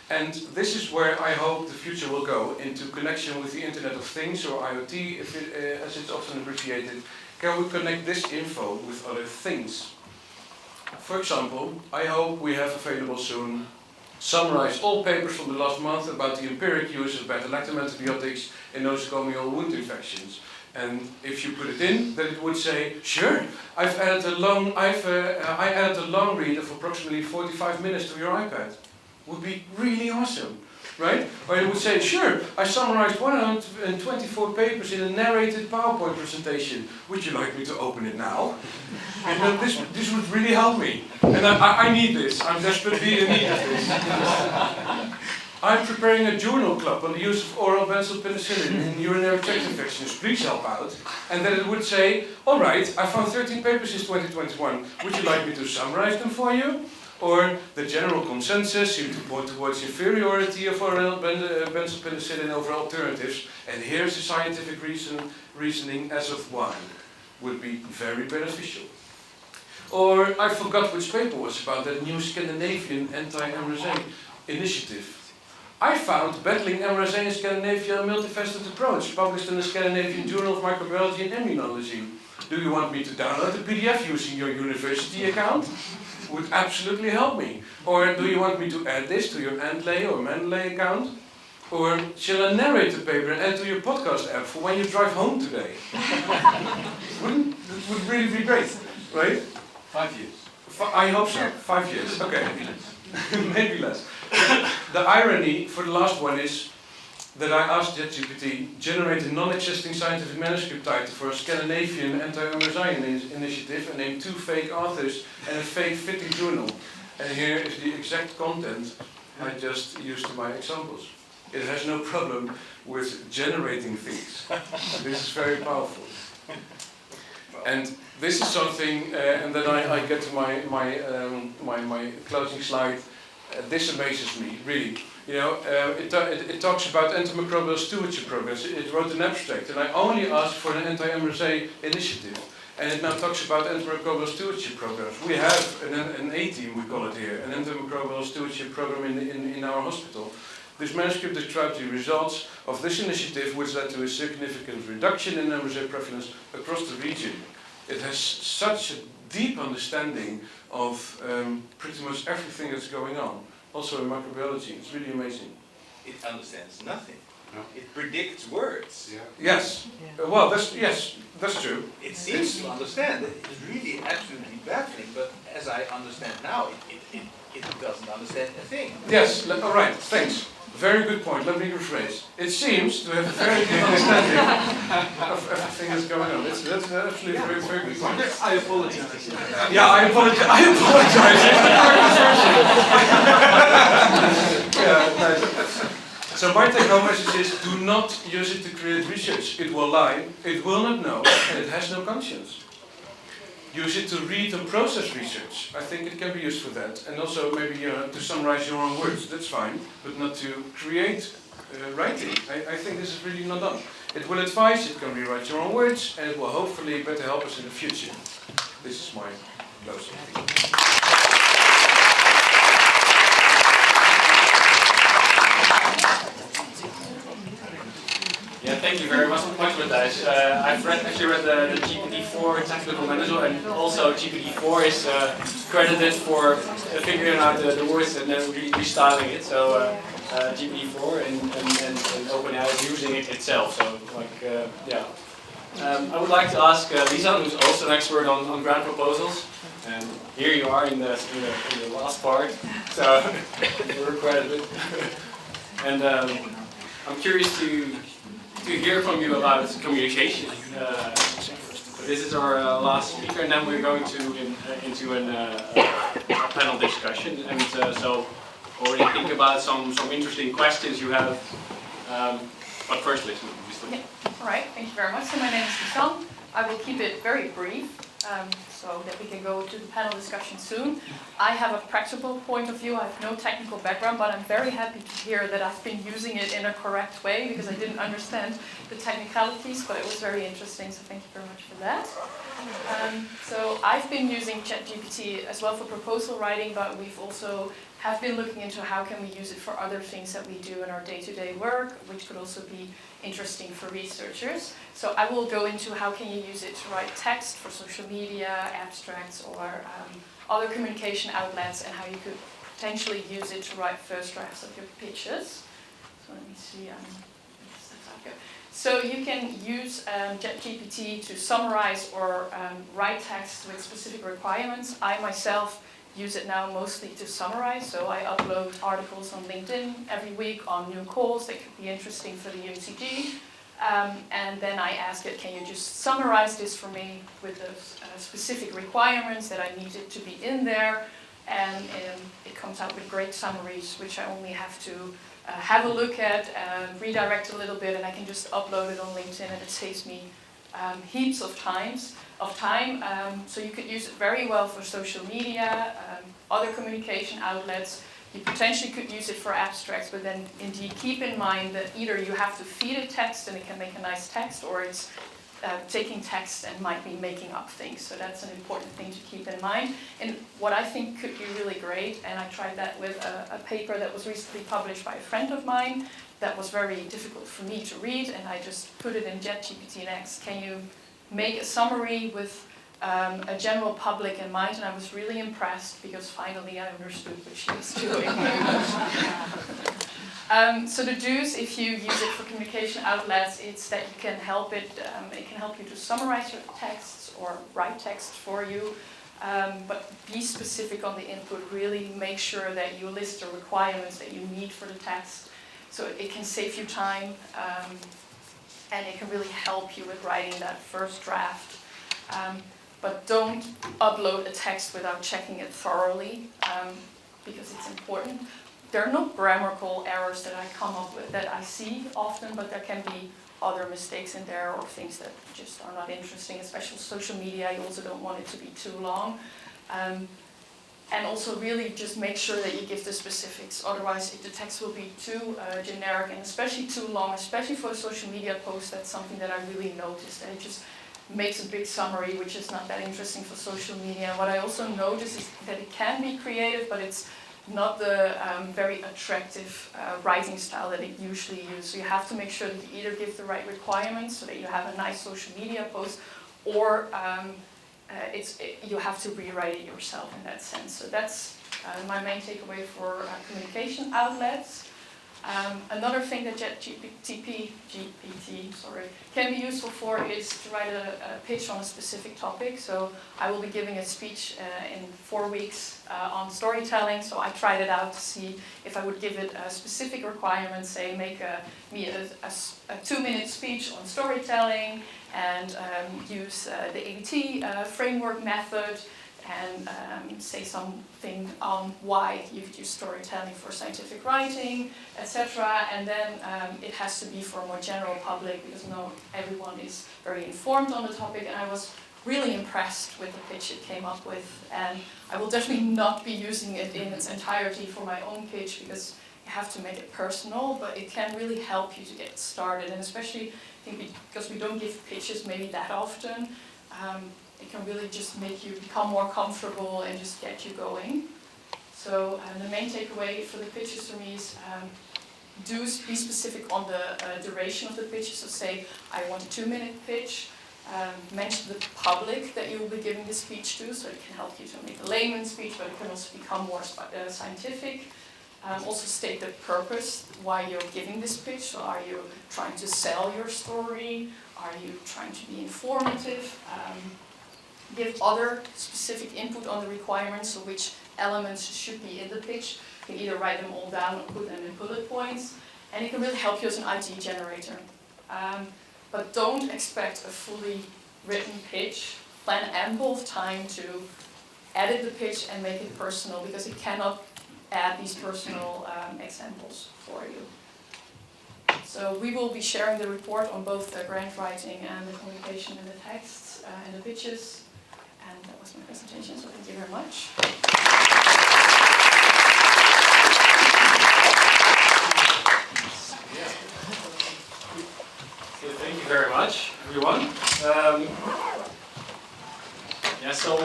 And this is where I hope the future will go, into connection with the Internet of Things, or IoT, as it's often abbreviated. Can we connect this info with other things? For example, I hope we have available soon summarize all papers from the last month about the empiric use of beta-lactam antibiotics in nosocomial wound infections. And if you put it in, then it would say, sure, I added a long read of approximately 45 minutes to your iPad. Would be really awesome, right? Or it would say, sure, I summarized 124 papers in a narrated PowerPoint presentation. Would you like me to open it now? And this would really help me. And I need this. I'm desperately in need of this. I'm preparing a journal club on the use of oral benzyl penicillin in urinary tract infections. Please help out. And then it would say, all right, I found 13 papers since 2021. Would you like me to summarize them for you? Or the general consensus seems to point towards inferiority of oral benzyl penicillin over alternatives. And here's the scientific reasoning as of why. Would be very beneficial. Or I forgot which paper was about that new Scandinavian anti-MRSA initiative. I found battling MRSA in Scandinavia a multifaceted approach, published in the Scandinavian Journal of Microbiology and Immunology. Do you want me to download the PDF using your university account? Would absolutely help me. Or do you want me to add this to your Andley or Mendeley account? Or shall I narrate the paper and add to your podcast app for when you drive home today? That would really be great, right? 5 years. I hope so. 5 years. Okay. Maybe less. The irony for the last one is that I asked ChatGPT generate a non-existing scientific manuscript title for a Scandinavian anti-MRSA initiative and name 2 fake authors and a fake fitting journal. And here is the exact content I just used in my examples. It has no problem with generating things. This is very powerful. And this is something, and then I get to my closing slide. This amazes me, really. You know, it talks about antimicrobial stewardship programs. It wrote an abstract, and I only asked for an anti-MRSA initiative. And it now talks about antimicrobial stewardship programs. We have an A-team, we call it here, an antimicrobial stewardship program in our hospital. This manuscript described the results of this initiative, which led to a significant reduction in rosé prevalence across the region. It has such a deep understanding of pretty much everything that's going on, also in microbiology. It's really amazing. It understands nothing. No. It predicts words. Yeah. Yes. Well, that's true. It seems to understand. It's really absolutely baffling, but as I understand now, it doesn't understand a thing. Yes. All right. Thanks. Very good point. Let me rephrase. It seems to have a very good understanding of everything that's going on. That's actually a very, very good point. I apologize. Yeah, I apologize. I apologize. Yeah, nice. So my take-home message is: do not use it to create research. It will lie. It will not know, and it has no conscience. Use it to read and process research. I think it can be used for that, and also maybe to summarize your own words. That's fine, but not to create writing. I think this is really not done. It will advise. It can rewrite your own words, and it will hopefully better help us in the future. This is my closing. Yeah, thank you very much, Matthijs. I've actually read the GPT-4 technical manual, and also GPT-4 is credited for figuring out the words and then restyling it. So GPT-4 and OpenAI is using it itself. So yeah. I would like to ask Lisa, who's also an expert on grant proposals, and here you are in the last part. So you're credited. And I'm curious to hear from you about communication. This is our last speaker, and then we're going into a panel discussion. And so already think about some interesting questions you have. But first, listen. Yeah. All right. Thank you very much. So my name is Lisa. I will keep it very brief, so that we can go to the panel discussion soon. I have a practical point of view. I have no technical background, but I'm very happy to hear that I've been using it in a correct way, because I didn't understand the technicalities, but it was very interesting, so thank you very much for that. So I've been using ChatGPT as well for proposal writing, but we've also have been looking into how can we use it for other things that we do in our day-to-day work, which could also be interesting for researchers. So I will go into how can you use it to write text for social media, abstracts, or other communication outlets, and how you could potentially use it to write first drafts of your pitches. So let me see. So you can use ChatGPT to summarize or write text with specific requirements. I myself use it now mostly to summarize, so I upload articles on LinkedIn every week on new calls that could be interesting for the UNCG, and then I ask it, can you just summarize this for me with the specific requirements that I need it to be in there, and it comes out with great summaries, which I only have to have a look at, redirect a little bit, and I can just upload it on LinkedIn, and it saves me heaps of time. So you could use it very well for social media, other communication outlets. You potentially could use it for abstracts, but then indeed keep in mind that either you have to feed it text and it can make a nice text, or it's taking text and might be making up things. So that's an important thing to keep in mind. And what I think could be really great, and I tried that with a paper that was recently published by a friend of mine that was very difficult for me to read, and I just put it in ChatGPT and asked, can you make a summary with a general public in mind, and I was really impressed because finally I understood what she was doing. So the do's, if you use it for communication outlets, it's that you can help it can help you to summarize your texts or write text for you, but be specific on the input. Really make sure that you list the requirements that you need for the text, so it can save you time, and it can really help you with writing that first draft. But don't upload a text without checking it thoroughly, because it's important. There are no grammatical errors that I come up with, that I see often, but there can be other mistakes in there, or things that just are not interesting, especially social media. You also don't want it to be too long. And also really just make sure that you give the specifics, otherwise the text will be too generic, and especially too long, especially for a social media post. That's something that I really noticed, and it just makes a big summary, which is not that interesting for social media. And what I also noticed is that it can be creative, but it's not the very attractive writing style that it usually uses. So you have to make sure that you either give the right requirements so that you have a nice social media post, or you have to rewrite it yourself in that sense. So that's my main takeaway for communication outlets. Another thing that ChatGPT can be useful for is to write a pitch on a specific topic. So I will be giving a speech in 4 weeks on storytelling. So I tried it out to see if I would give it a specific requirement, say make me a 2-minute speech on storytelling and use the 𝐜𝐴𝐵T framework method, and say something on why you could use storytelling for scientific writing, etc. And then it has to be for a more general public, because not everyone is very informed on the topic. And I was really impressed with the pitch it came up with. And I will definitely not be using it in its entirety for my own pitch, because you have to make it personal, but it can really help you to get started. And especially, I think, because we don't give pitches maybe that often, it can really just make you become more comfortable and just get you going. So the main takeaway for the pitches for me is do be specific on the duration of the pitch. So say, I want a 2-minute pitch. Mention the public that you will be giving the speech to, so it can help you to make a layman's speech, but it can also become more scientific. Also state the purpose, why you're giving this pitch. So are you trying to sell your story? Are you trying to be informative? Give other specific input on the requirements, so which elements should be in the pitch. You can either write them all down or put them in bullet points. And it can really help you as an idea generator. But don't expect a fully written pitch. Plan ample time to edit the pitch and make it personal, because it cannot add these personal examples for you. So we will be sharing the report on both the grant writing and the communication and the texts and the pitches. And that was my presentation, so thank you very much. So thank you very much, everyone. So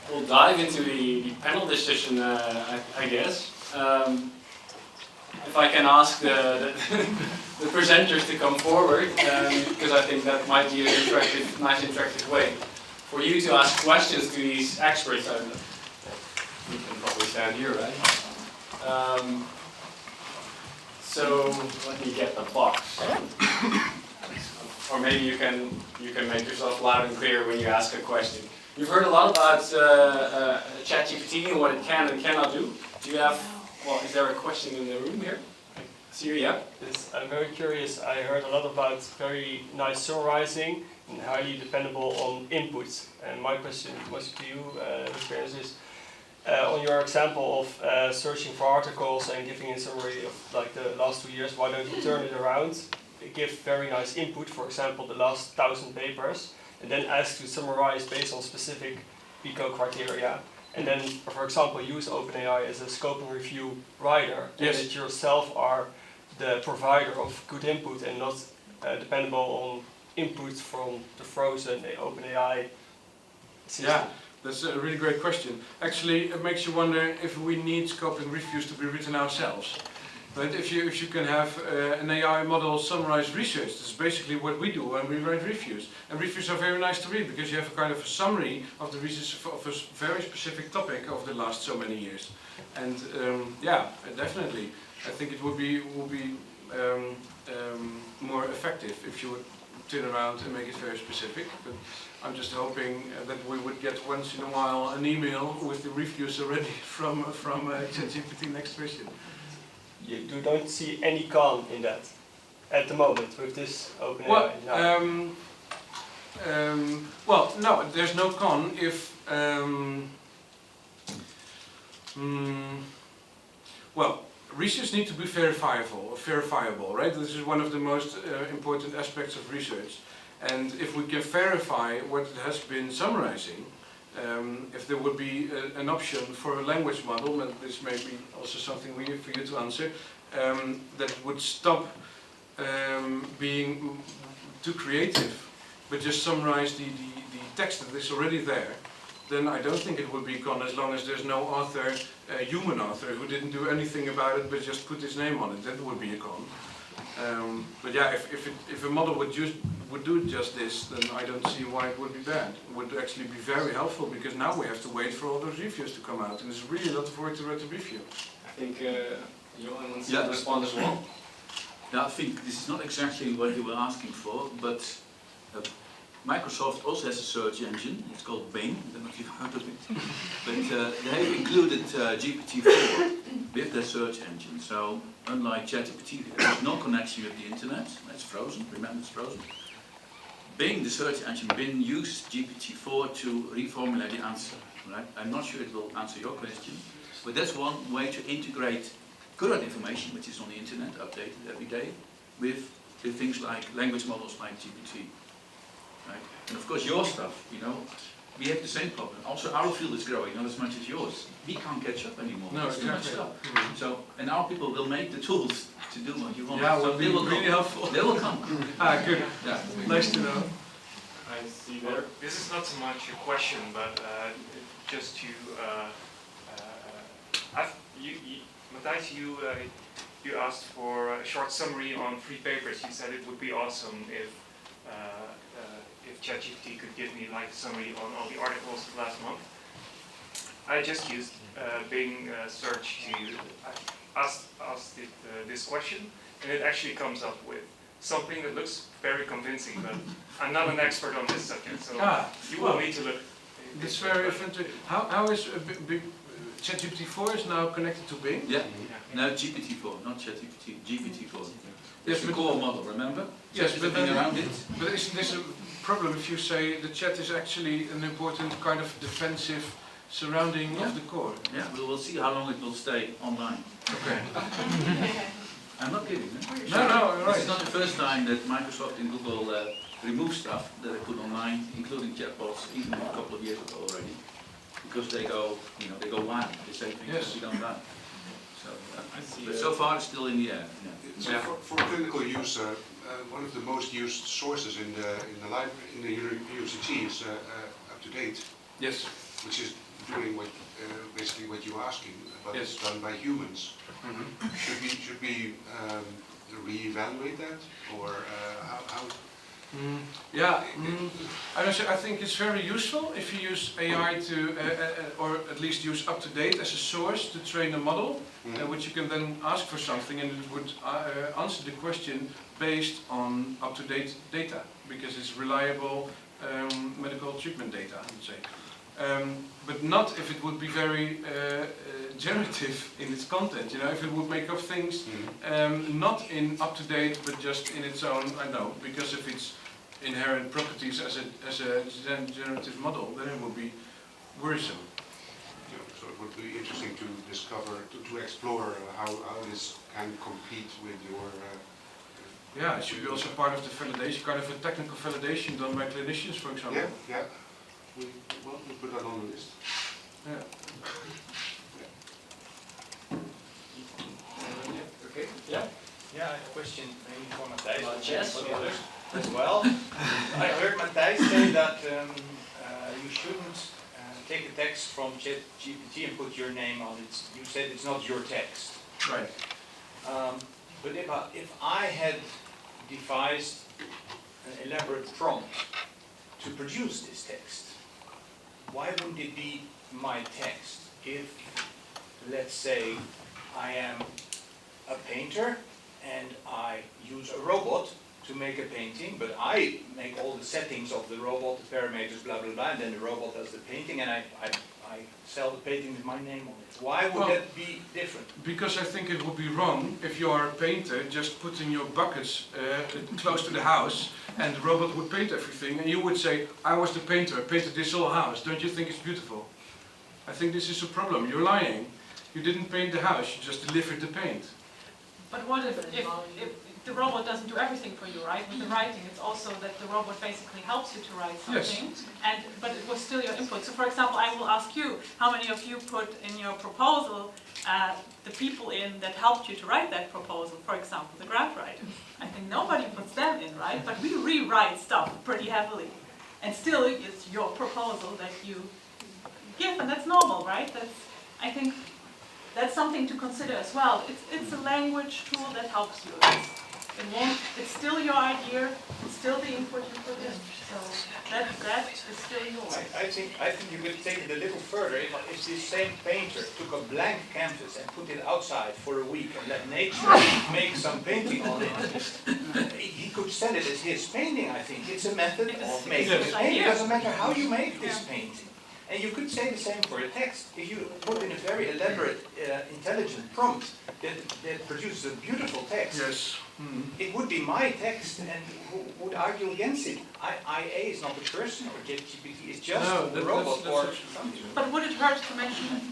we'll dive into the panel discussion, I guess. If I can ask the presenters to come forward, because I think that might be a nice interactive way for you to ask questions to these experts. You can probably stand here, right? So let me get the box. Or maybe you can make yourself loud and clear when you ask a question. You've heard a lot about ChatGPT and what it can and cannot do. Do you have? Well, is there a question in the room here? Siri, yeah. Yes, I'm very curious. I heard a lot about very nice summarizing and highly dependable on inputs. And my question was to you, Berends, is on your example of searching for articles and giving a summary of like the last 2 years, why don't you turn it around, give very nice input, for example, the last 1,000 papers, and then ask to summarize based on specific 𝐜𝐭 criteria. And then, for example, use OpenAI as a scope and review writer, and that yourself are the provider of good input and not dependable on inputs from the frozen OpenAI system. Yeah, that's a really great question. Actually, it makes you wonder if we need scope and reviews to be written ourselves. But if you can have an AI model summarize research, that's basically what we do when we write reviews. And reviews are very nice to read, because you have a kind of a summary of the research of a very specific topic over the last so many years. And yeah, definitely, I think it would be more effective if you would turn around and make it very specific. But I'm just hoping that we would get once in a while an email with the reviews already from ChatGPT next question. You don't see any con in that at the moment with this OpenAI? Well, no, there's no con if well, research needs to be verifiable, right? This is one of the most important aspects of research. And if we can verify what it has been summarizing, if there would be an option for a language model, and this may be also something for you to answer, that would stop being too creative, but just summarize the text that is already there, then I don't think it would be gone as long as there's no author, human author, who didn't do anything about it but just put his name on it. That would be a con. But yeah, if a model would do just this, then I don't see why it would be bad. It would actually be very helpful, because now we have to wait for all those reviews to come out, and there's really a lot of work to write a review. I think Johan wants to respond as well. Yeah, I think this is not exactly what you were asking for, but Microsoft also has a search engine. It's called Bing. I don't know if you've heard of it. But they have included GPT-4 with their search engine. So unlike ChatGPT, there's no connection with the internet. It's frozen. Remember, it's frozen. Bing, the search engine, Bing uses GPT-4 to reformulate the answer. Right? I'm not sure it will answer your question, but that's one way to integrate current information, which is on the internet, updated every day, with things like language models like GPT. Right? And of course your stuff, you know, we have the same problem. Also our field is growing, not as much as yours. We can't catch up anymore. No, it's too much stuff. So, and our people will make the tools to do what you want. Yeah, so they will be really helpful. They will come. Good. Yeah. Nice to know. I see there. This is not so much a question, but just to Matthijs, you asked for a short summary on 3 papers. You said it would be awesome if ChatGPT could give me like a summary on all the articles of last month. I just used Bing search to ask it this question, and it actually comes up with something that looks very convincing, but I'm not an expert on this subject, so you will need to look. It's very fantastic. How is ChatGPT-4 is now connected to Bing? Yeah. No, GPT-4, not ChatGPT, GPT-4. Yes, It's the core model, remember? Yes, but then, around it. But isn't this a problem if you say the chat is actually an important kind of defensive surrounding of the core? Yeah, we'll see how long it will stay online. Okay. I'm not kidding. No, right. This is not the first time that Microsoft and Google remove stuff that they put online, including chatbots, even a couple of years ago already, because they go, they go wild. They say things that we don't like. So, but so far it's still in the air. Yeah. So for clinical use, one of the most used sources in the UCT is UpToDate. Yes. Which is doing basically what you're asking, but yes. It's done by humans. Mm-hmm. Should we reevaluate that, or how? I think it's very useful if you use AI to, or at least use UpToDate as a source to train a model, which you can then ask for something, and it would answer the question based on UpToDate data, because it's reliable medical treatment data, I would say. But not if it would be very generative in its content, if it would make up things not in UpToDate but just in its own, because of its inherent properties as a generative model, then it would be worrisome. Yeah, so it would be interesting to discover, to explore how this can compete with your... it should be also part of the validation, kind of a technical validation done by clinicians, for example. Yeah. We'll put that on the list. Yeah. Okay. Yeah. Yeah, I have a question maybe for Matthijs About and chess for the or- others as well. I heard Matthijs say that you shouldn't take a text from ChatGPT and put your name on it. You said it's not your text. Right. But if I had devised an elaborate prompt to produce this text, why wouldn't it be my text? If, let's say, I am a painter and I use a robot to make a painting, but I make all the settings of the robot, the parameters, blah, blah, blah, and then the robot does the painting, and I sell the painting with my name on it. Why would that be different? Because I think it would be wrong if you are a painter just putting your buckets close to the house and the robot would paint everything, and you would say, I was the painter, I painted this whole house, don't you think it's beautiful? I think this is a problem, you're lying. You didn't paint the house, you just delivered the paint. But what if the robot doesn't do everything for you, right? With the writing, it's also that the robot basically helps you to write something, but it was still your input. So for example, I will ask you, how many of you put in your proposal the people in that helped you to write that proposal, for example, the grant writers? I think nobody puts them in, right? But we rewrite stuff pretty heavily. And still, it's your proposal that you give, and that's normal, right? I think that's something to consider as well. It's a language tool that helps you. It's still your idea, it's still the input you put in. So that is still yours. I think you could take it a little further. If this same painter took a blank canvas and put it outside for a week and let nature make some painting on it, he could sell it as his painting, I think. It's a method of making a painting. It doesn't matter how you make this painting. And you could say the same for a text. If you put in a very elaborate, intelligent prompt that produces a beautiful text, Yes. it would be my text, and who would argue against it? 𝐼𝐴 is not a person, or ChatGPT is just a robot or something. But would it hurt to mention it?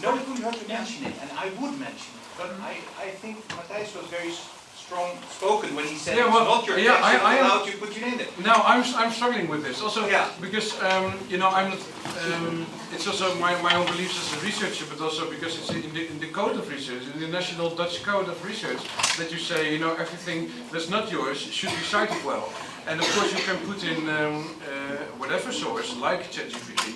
No, it wouldn't hurt to mention it, and I would mention it. But I think Matthijs was very strong spoken when he said it's not your text, I allowed you to put your name in it. No, I'm struggling with this also because you know I'm not. It's also my own beliefs as a researcher, but also because it's in the code of research, in the National Dutch Code of Research, that you say everything that's not yours should be cited well. And of course you can put in whatever source like ChatGPT.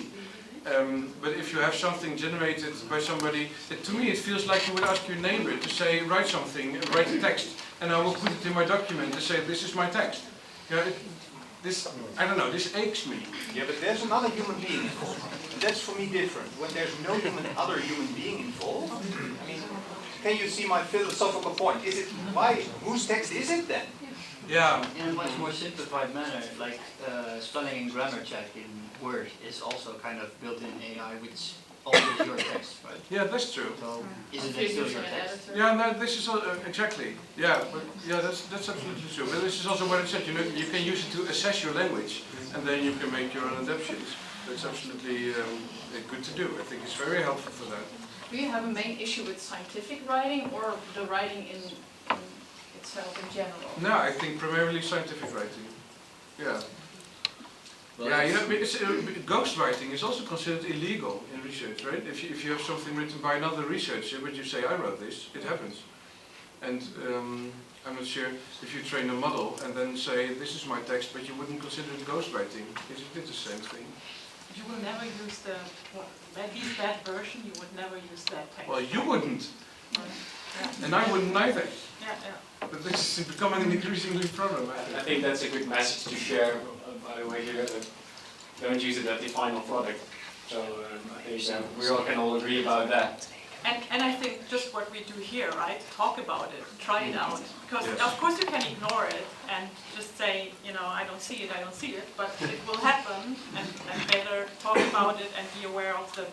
But if you have something generated by somebody, to me it feels like you would ask your neighbor to say write something, write a text, and I will put it in my document and say this is my text. I don't know, this aches me. Yeah, but there's another human being involved. And that's for me different. When there's no other human being involved, I mean, can you see my philosophical point? Is it whose text is it then? Yeah. In a much more simplified manner, like spelling and grammar check in Word is also kind of built-in AI, which alters your text, right? Yeah, that's true. So, isn't it still your text? Yeah, no, this is exactly. Yeah, but yeah, that's absolutely true. But this is also what I said. You can use it to assess your language, and then you can make your own adaptations. That's absolutely good to do. I think it's very helpful for that. Do you have a main issue with scientific writing or the writing in itself in general? No, I think primarily scientific writing. Yeah. Well, yeah, ghostwriting is also considered illegal in research, right? If you have something written by another researcher, but you say I wrote this, it happens. And I'm not sure if you train a model and then say this is my text, but you wouldn't consider it ghostwriting. Isn't it the same thing? You will never use at least that version, you would never use that text. Well, you wouldn't. Yeah. And I wouldn't either. Yeah. But this is becoming an increasingly problem, I think that's a good message to share, by the way, here. Don't use it as the final product. So I think we all can all agree about that. And I think just what we do here, right? Talk about it, try it out. Because of course you can ignore it and just say, I don't see it, but it will happen, and better talk about it and be aware of the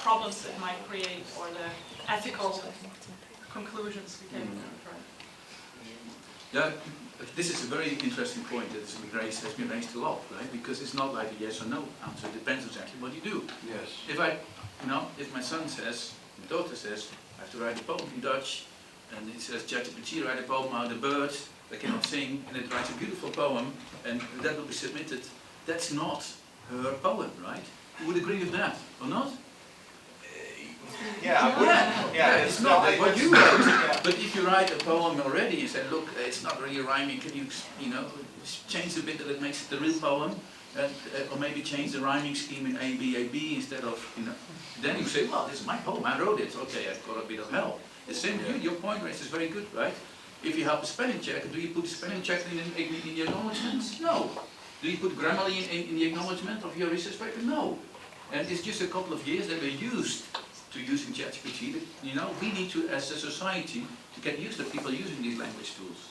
problems it might create or the ethical conclusions we can draw. Yeah, this is a very interesting point that has been raised a lot, right? Because it's not like a yes or no answer. It depends exactly what you do. Yes. If my son says, my daughter says, I have to write a poem in Dutch, and he says, ChatGPT, write a poem about a bird that cannot sing, and it writes a beautiful poem, and that will be submitted. That's not her poem, right? You would agree with that, or not? It's not what you wrote. But if you write a poem already, you say, look, it's not really rhyming. Can you, change a bit that it makes it a real poem, or maybe change the rhyming scheme in A-B instead of, Then you say, well, this is my poem. I wrote it. Okay, I've got a bit of help. The same. Your point raised is very good, right? If you have a spelling check, do you put the spelling check in the acknowledgements? No. Do you put Grammarly in the acknowledgement of your research paper? No. And it's just a couple of years that we're used to using ChatGPT. We need to, as a society, to get used to people using these language tools.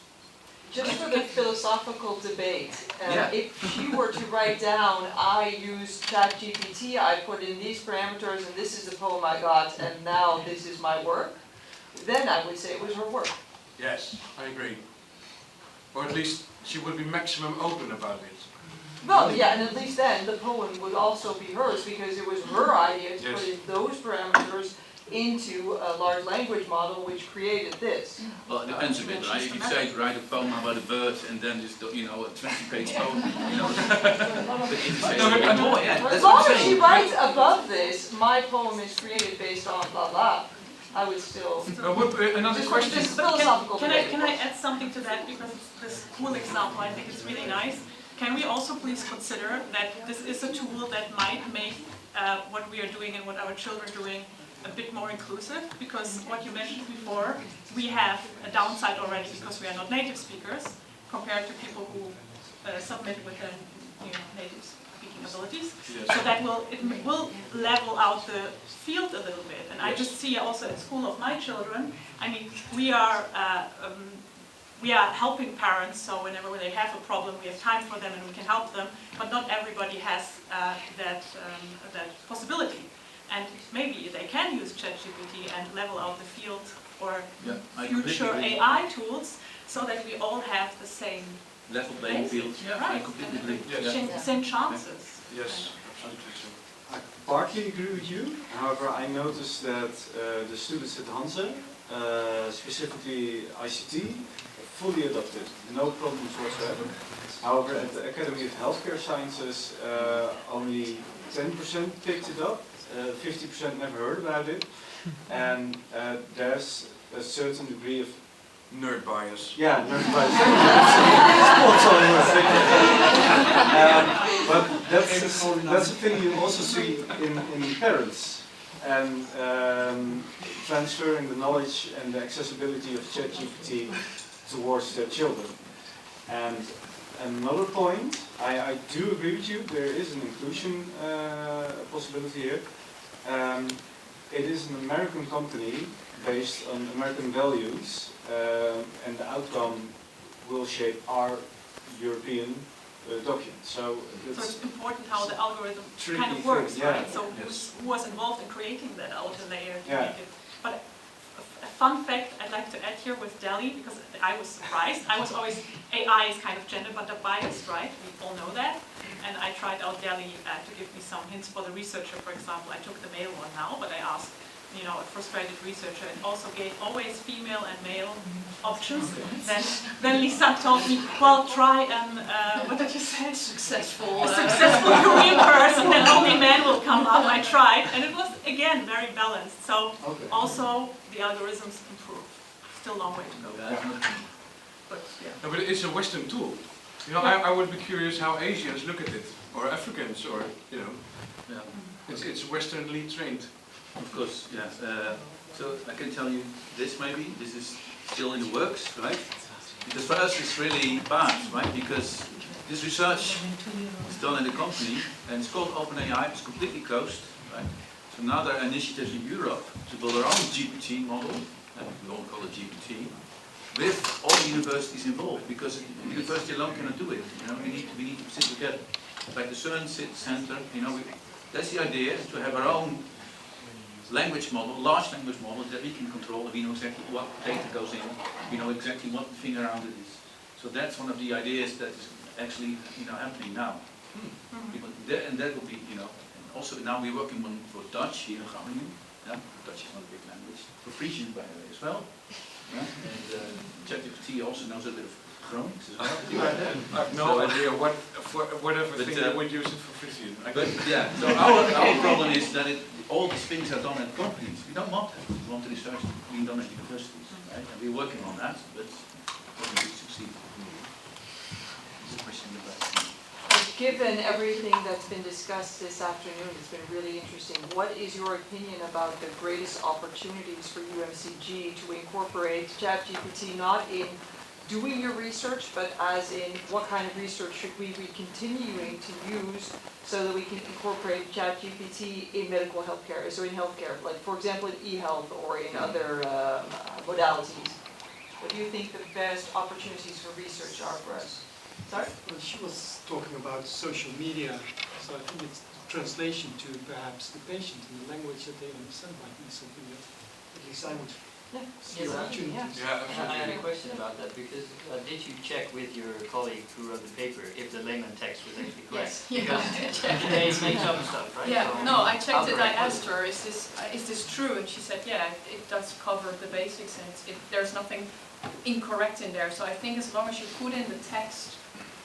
Just for the philosophical debate, if she were to write down, I use ChatGPT, I put in these parameters, and this is the poem I got, and now this is my work, then I would say it was her work. Yes, I agree. Or at least she would be maximum open about it. Well, yeah, and at least then the poem would also be hers, because it was her idea to put in those parameters into a large language model which created this. Well, it depends a bit, right? If you say write a poem about a bird and then just a 20-page poem, But if you say as long as she writes above this, my poem is created based on blah blah, I would still. Another question. Just philosophical. Can I add something to that, because it's this cool example? I think it's really nice. Can we also please consider that this is a tool that might make what we are doing and what our children are doing a bit more inclusive, because what you mentioned before, we have a downside already because we are not native speakers compared to people who submit with their native speaking abilities. Yes. So that will level out the field a little bit. And I just see also at school of my children, I mean, we are helping parents, so whenever they have a problem, we have time for them and we can help them, but not everybody has that possibility. And maybe they can use ChatGPT and level out the field or future AI tools so that we all have the same level playing field. Yeah, right. I completely agree. Yes. Same chances. Yes, absolutely true. I partly agree with you. However, I noticed that the students at Hanze, specifically ICT, fully adopted, no problems whatsoever. However, at the Academy of Healthcare Sciences, only 10% picked it up, 50% never heard about it, and there's a certain degree of nerd bias. Yeah, nerd bias. But that's a thing you also see in parents, and transferring the knowledge and the accessibility of ChatGPT towards their children. And another point, I do agree with you, there is an inclusion possibility here. It is an American company based on American values, and the outcome will shape our European document. So it's important how the algorithm kind of works, thing, yeah. right? So who was involved in creating that outer layer to Yeah. make it. But a fun fact I'd like to add here with Delhi, because I was surprised. I was always, AI is kind of gender biased, right? We all know that. And I tried out Delhi to give me some hints for the researcher, for example. I took the male one now, but I asked, a frustrated researcher, and also gave always female and male options. Then Lisa told me, well, try what did you say? Successful. A successful career person, then only men will come up. I tried, and it was, again, very balanced. So also the algorithms improve. Still a long way to go. But yeah. No, but it's a Western tool. I would be curious how Asians look at it, or Africans, or it's Westernly trained. Of course, yeah. So I can tell you this maybe, this is still in the works, right? Because for us it's really bad, right? Because this research is done in the company and it's called OpenAI, it's completely closed, right? So now there are initiatives in Europe to build our own GPT model, we all call it GPT, with all the universities involved, because the university alone cannot do it. We need to sit together. Like the CERN Center, that's the idea, to have our own language model, large language model that we can control, and we know exactly what data goes in, we know exactly what the thing around it is. So that's one of the ideas that is actually happening now. And that will be, and also now we're working on for Dutch here in Groningen. Dutch is not a big language. For Frisian, by the way, as well. And ChatGPT also knows a bit of Gronings as well. I have no idea whatever thing they would use it for Frisian. So our problem is that all these things are done at companies. We don't want that. We want the research being done at universities, right? And we're working on that, but we should succeed. It's a question about. Given everything that's been discussed this afternoon, it's been really interesting. What is your opinion about the greatest opportunities for UMCG to incorporate ChatGPT, not in doing your research, but as in what kind of research should we be continuing to use so that we can incorporate ChatGPT in medical healthcare, so in healthcare, like for example in e-health or in other modalities? What do you think the best opportunities for research are for us? Sorry? Well, she was talking about social media, so I think it's translation to perhaps the patient in the language that they understand might be something that at least I would see opportunities. I had a question about that, because did you check with your colleague who wrote the paper if the layman text was actually correct? Yes. They make some stuff, right? Yeah, So no, I checked it, I correct asked her, is this true? And she said, yeah, it does cover the basics, and there's nothing incorrect in there. So I think as long as you put in the text,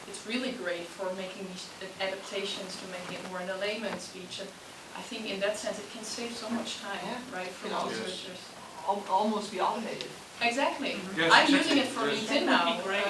it's really great for making these adaptations to make it more in a layman speech. And I think in that sense it can save so much time, right, for researchers. Almost be automated. Exactly. Yes, I'm exactly. using it for Yes. LinkedIn now. Great,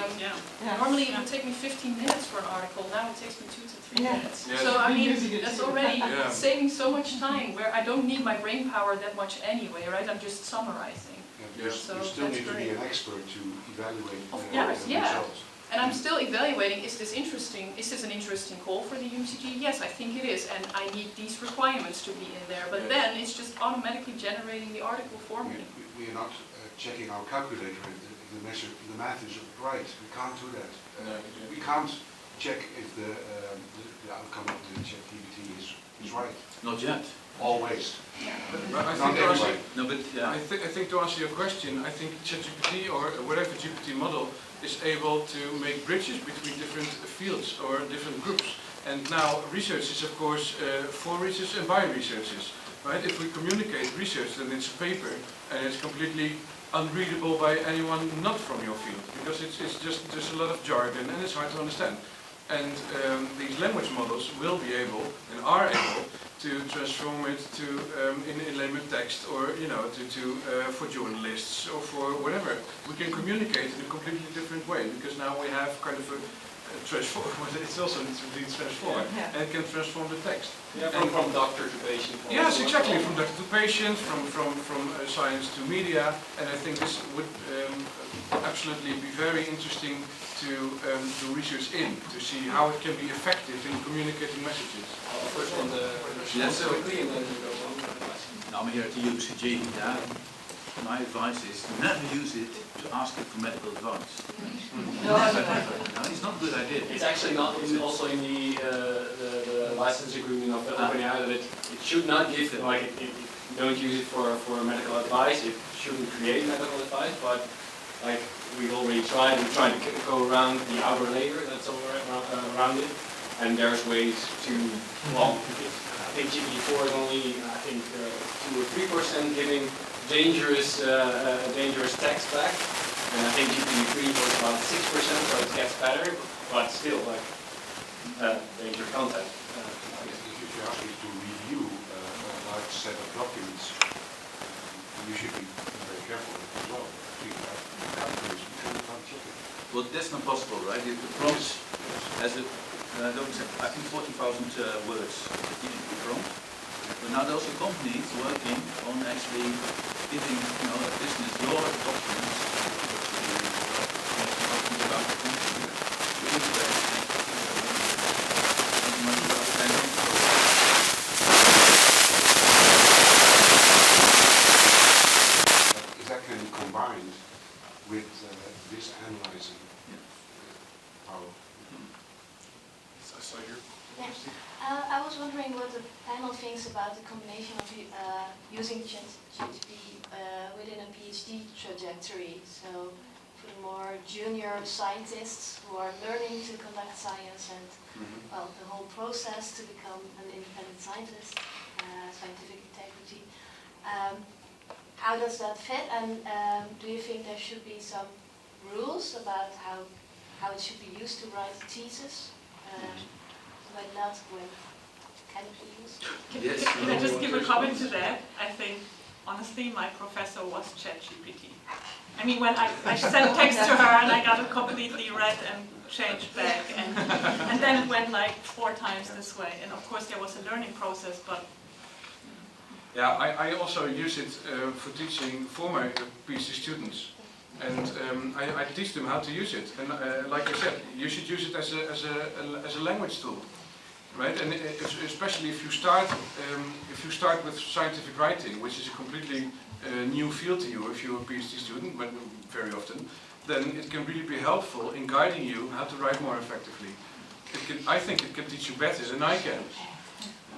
Normally it would take me 15 minutes for an article, now it takes me 2 to 3 minutes. Yes. So I mean, that's already Yeah. saving so much time, where I don't need my brain power that much anyway, right? I'm just summarizing. You So still that's need to be great. an expert to evaluate Of the course, yeah. results. And I'm still evaluating, is this interesting? Is this an interesting call for the UCG? Yes, I think it is, and I need these requirements to be in there. But Yes. then it's just automatically generating the article for me. We are not checking our calculator if the math is right. We can't do that. We can't check if the outcome of the ChatGPT is right. Not yet. Always. But I Not think to answer, anyway. No, but yeah. I think to answer your question, I think ChatGPT or whatever GPT model is able to make bridges between different fields or different groups. And now research is of course for research and by researchers, right? If we communicate research, then it's a paper and it's completely unreadable by anyone not from your field, because it's just a lot of jargon and it's hard to understand. And these language models will be able and are able to transform it to in layman text, or for journalists or for whatever. We can communicate in a completely different way, because now we have kind of a transform. It's also needs to be transformed and it can transform the text. Yeah, from doctor to patient. Yes, exactly. From doctor to patient, from science to media, and I think this would absolutely be very interesting to do research in, to see how it can be effective in communicating messages. First on the quickly and then we go on. Now I'm here at the UCG. Yeah. My advice is never use it to ask it for medical advice. No, it's not a good idea. It's actually not also in the license agreement of OpenAI that it should not give, like, don't use it for medical advice. It shouldn't create medical advice, but like we've already tried, we tried to go around the outer layer that's around it, and there's ways to, well, I think GPT-4 is only, I think, 2 or 3% giving dangerous text back, and I think GPT-3 was about 6%, so it gets better, but still, like, danger content. If you ask me to review a large set of documents, you should be very careful as well. Well, that's not possible, right? The prompt has a, I think 40,000 words GDP prompt. But now those are companies working on actually giving, a business your documents about the company. Is that can be combined with this analyzing power? I was wondering what the panel thinks about the combination of using ChatGPT within a PhD trajectory. So for the more junior scientists who are learning to conduct science and well, the whole process to become an independent scientist, scientific integrity. How does that fit? And do you think there should be some rules about how it should be used to write a thesis? When not, when can it be used? Can I just give a comment to that? I think, honestly, my professor was ChatGPT. I mean, when I sent text to her and I got it completely read and changed back, and then it went like 4 times this way. And of course, there was a learning process, but... Yeah, I also use it for teaching for my PhD students. And I teach them how to use it. And like I said, you should use it as a language tool. Right, and especially if you start with scientific writing, which is a completely new field to you if you're a PhD student, but very often, then it can really be helpful in guiding you how to write more effectively. I think it can teach you better than I can.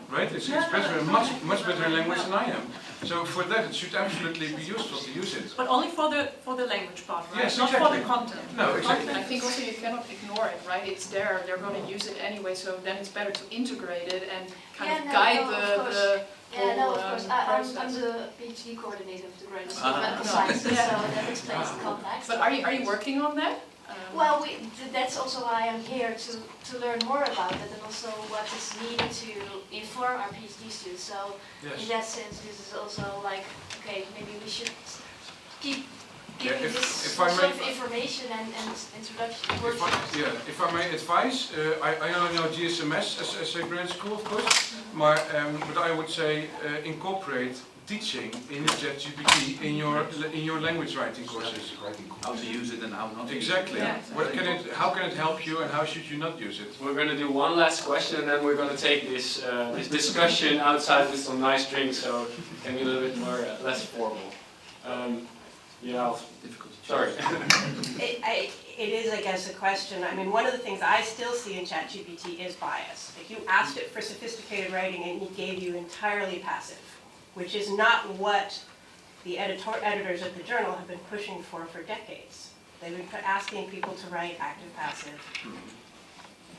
Right, it's better, much better language than I am. So for that, it should absolutely be useful to use it. But only for the language part, right? Yes, not exactly. for the content. No, exactly. I think also you cannot ignore it, right? It's there, they're going to use it anyway, so then it's better to integrate it and kind of guide the whole of course. I'm process. the PhD coordinator of the Groningen School of Mental Sciences, so that explains the context. But are you working on that? Well, that's also why I'm here, to learn more about it, and also what is needed to inform our PhD students. So in that sense, this is also like, okay, maybe we should keep giving if- this if I sort may- of information and introduction If workshops. if I may advise, I only know GSMS as a grade school, of course, but I would say incorporate teaching in ChatGPT in your language writing courses. How to use it and how not to Exactly. use it. How can it help you and how should you not use it? We're going to do one last question and then we're going to take this discussion outside with some nice drinks, so it can be a little bit more less formal. Yeah, Difficult to sorry. It is, I guess, a question. I mean, one of the things I still see in ChatGPT is bias. Like, you asked it for sophisticated writing and it gave you entirely passive, which is not what the editors at the journal have been pushing for decades. They've been asking people to write active-passive.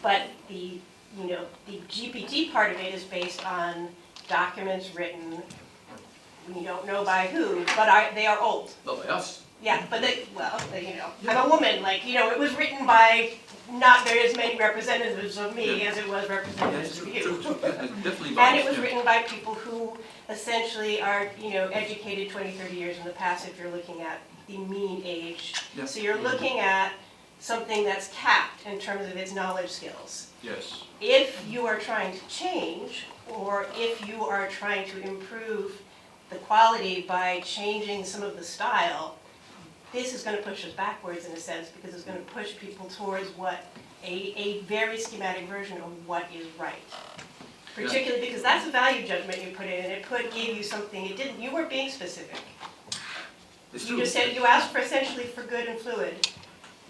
But the GPT part of it is based on documents written, we don't know by who, but they are old. Well, by us. Yeah, but I'm a woman, it was written by not very as many representatives of me as it was representatives of you. Definitely And it was written by people who essentially are, educated 20, 30 years in the past if you're looking at the mean age. Yeah. So you're looking at something that's capped in terms of its knowledge skills. Yes. If you are trying to change, or if you are trying to improve the quality by changing some of the style, this is going to push us backwards in a sense, because it's going to push people towards what a very schematic version of what is right. Particularly because that's a value judgment you put in, and it gave you something it didn't. You weren't being specific. You just said, you asked for essentially for good and fluid.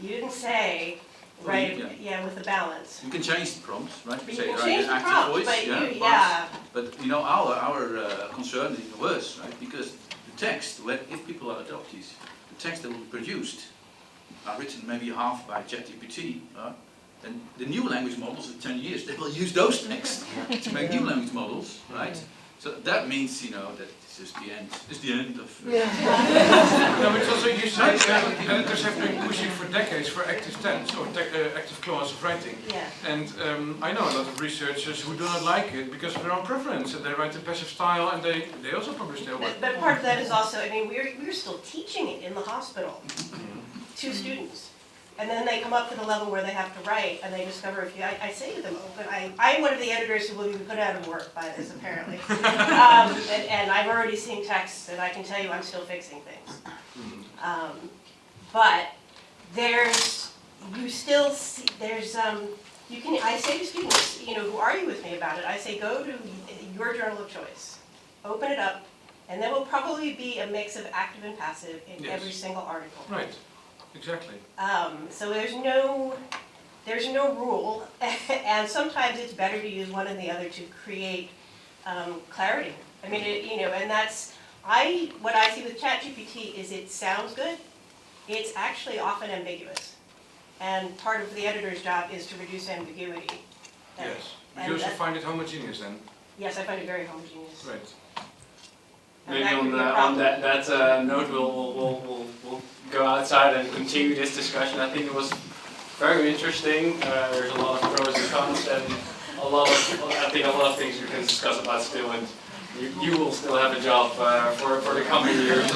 You didn't say, right, with a balance. You can change the prompts, right? You Say, can right, change an the active prompts, voice, but our concern is even worse, right? Because the text, if people are adoptees, the text that will be produced are written maybe half by ChatGPT, and the new language models in 10 years, they will use those texts to make new language models, right? So that means, that this is the end. It's the end of... No, but it's also, you say, editors have been pushing for decades for active tense, or active clause of writing. Yeah. And I know a lot of researchers who do not like it because of their own preference, and they write in passive style, and they also publish their work. But part of that is also, we're still teaching it in the hospital to students. And then they come up to the level where they have to write, and they discover I say to them, I'm one of the editors who will be put out of work by this, apparently. And I'm already seeing texts, and I can tell you I'm still fixing things. But I say to students, who argue with me about it, I say, go to your journal of choice, open it up, and there will probably be a mix of active and passive in every single article. Right. Exactly. So there's no rule, and sometimes it's better to use one and the other to create clarity. And that's what I see with ChatGPT is it sounds good. It's actually often ambiguous, and part of the editor's job is to reduce ambiguity. Yes. But you also find it homogeneous then? Yes, I find it very homogeneous. Right. Maybe on that note, we'll go outside and continue this discussion. I think it was very interesting. There's a lot of pros and cons, and a lot of things we can discuss about still. And you will still have a job for the coming years.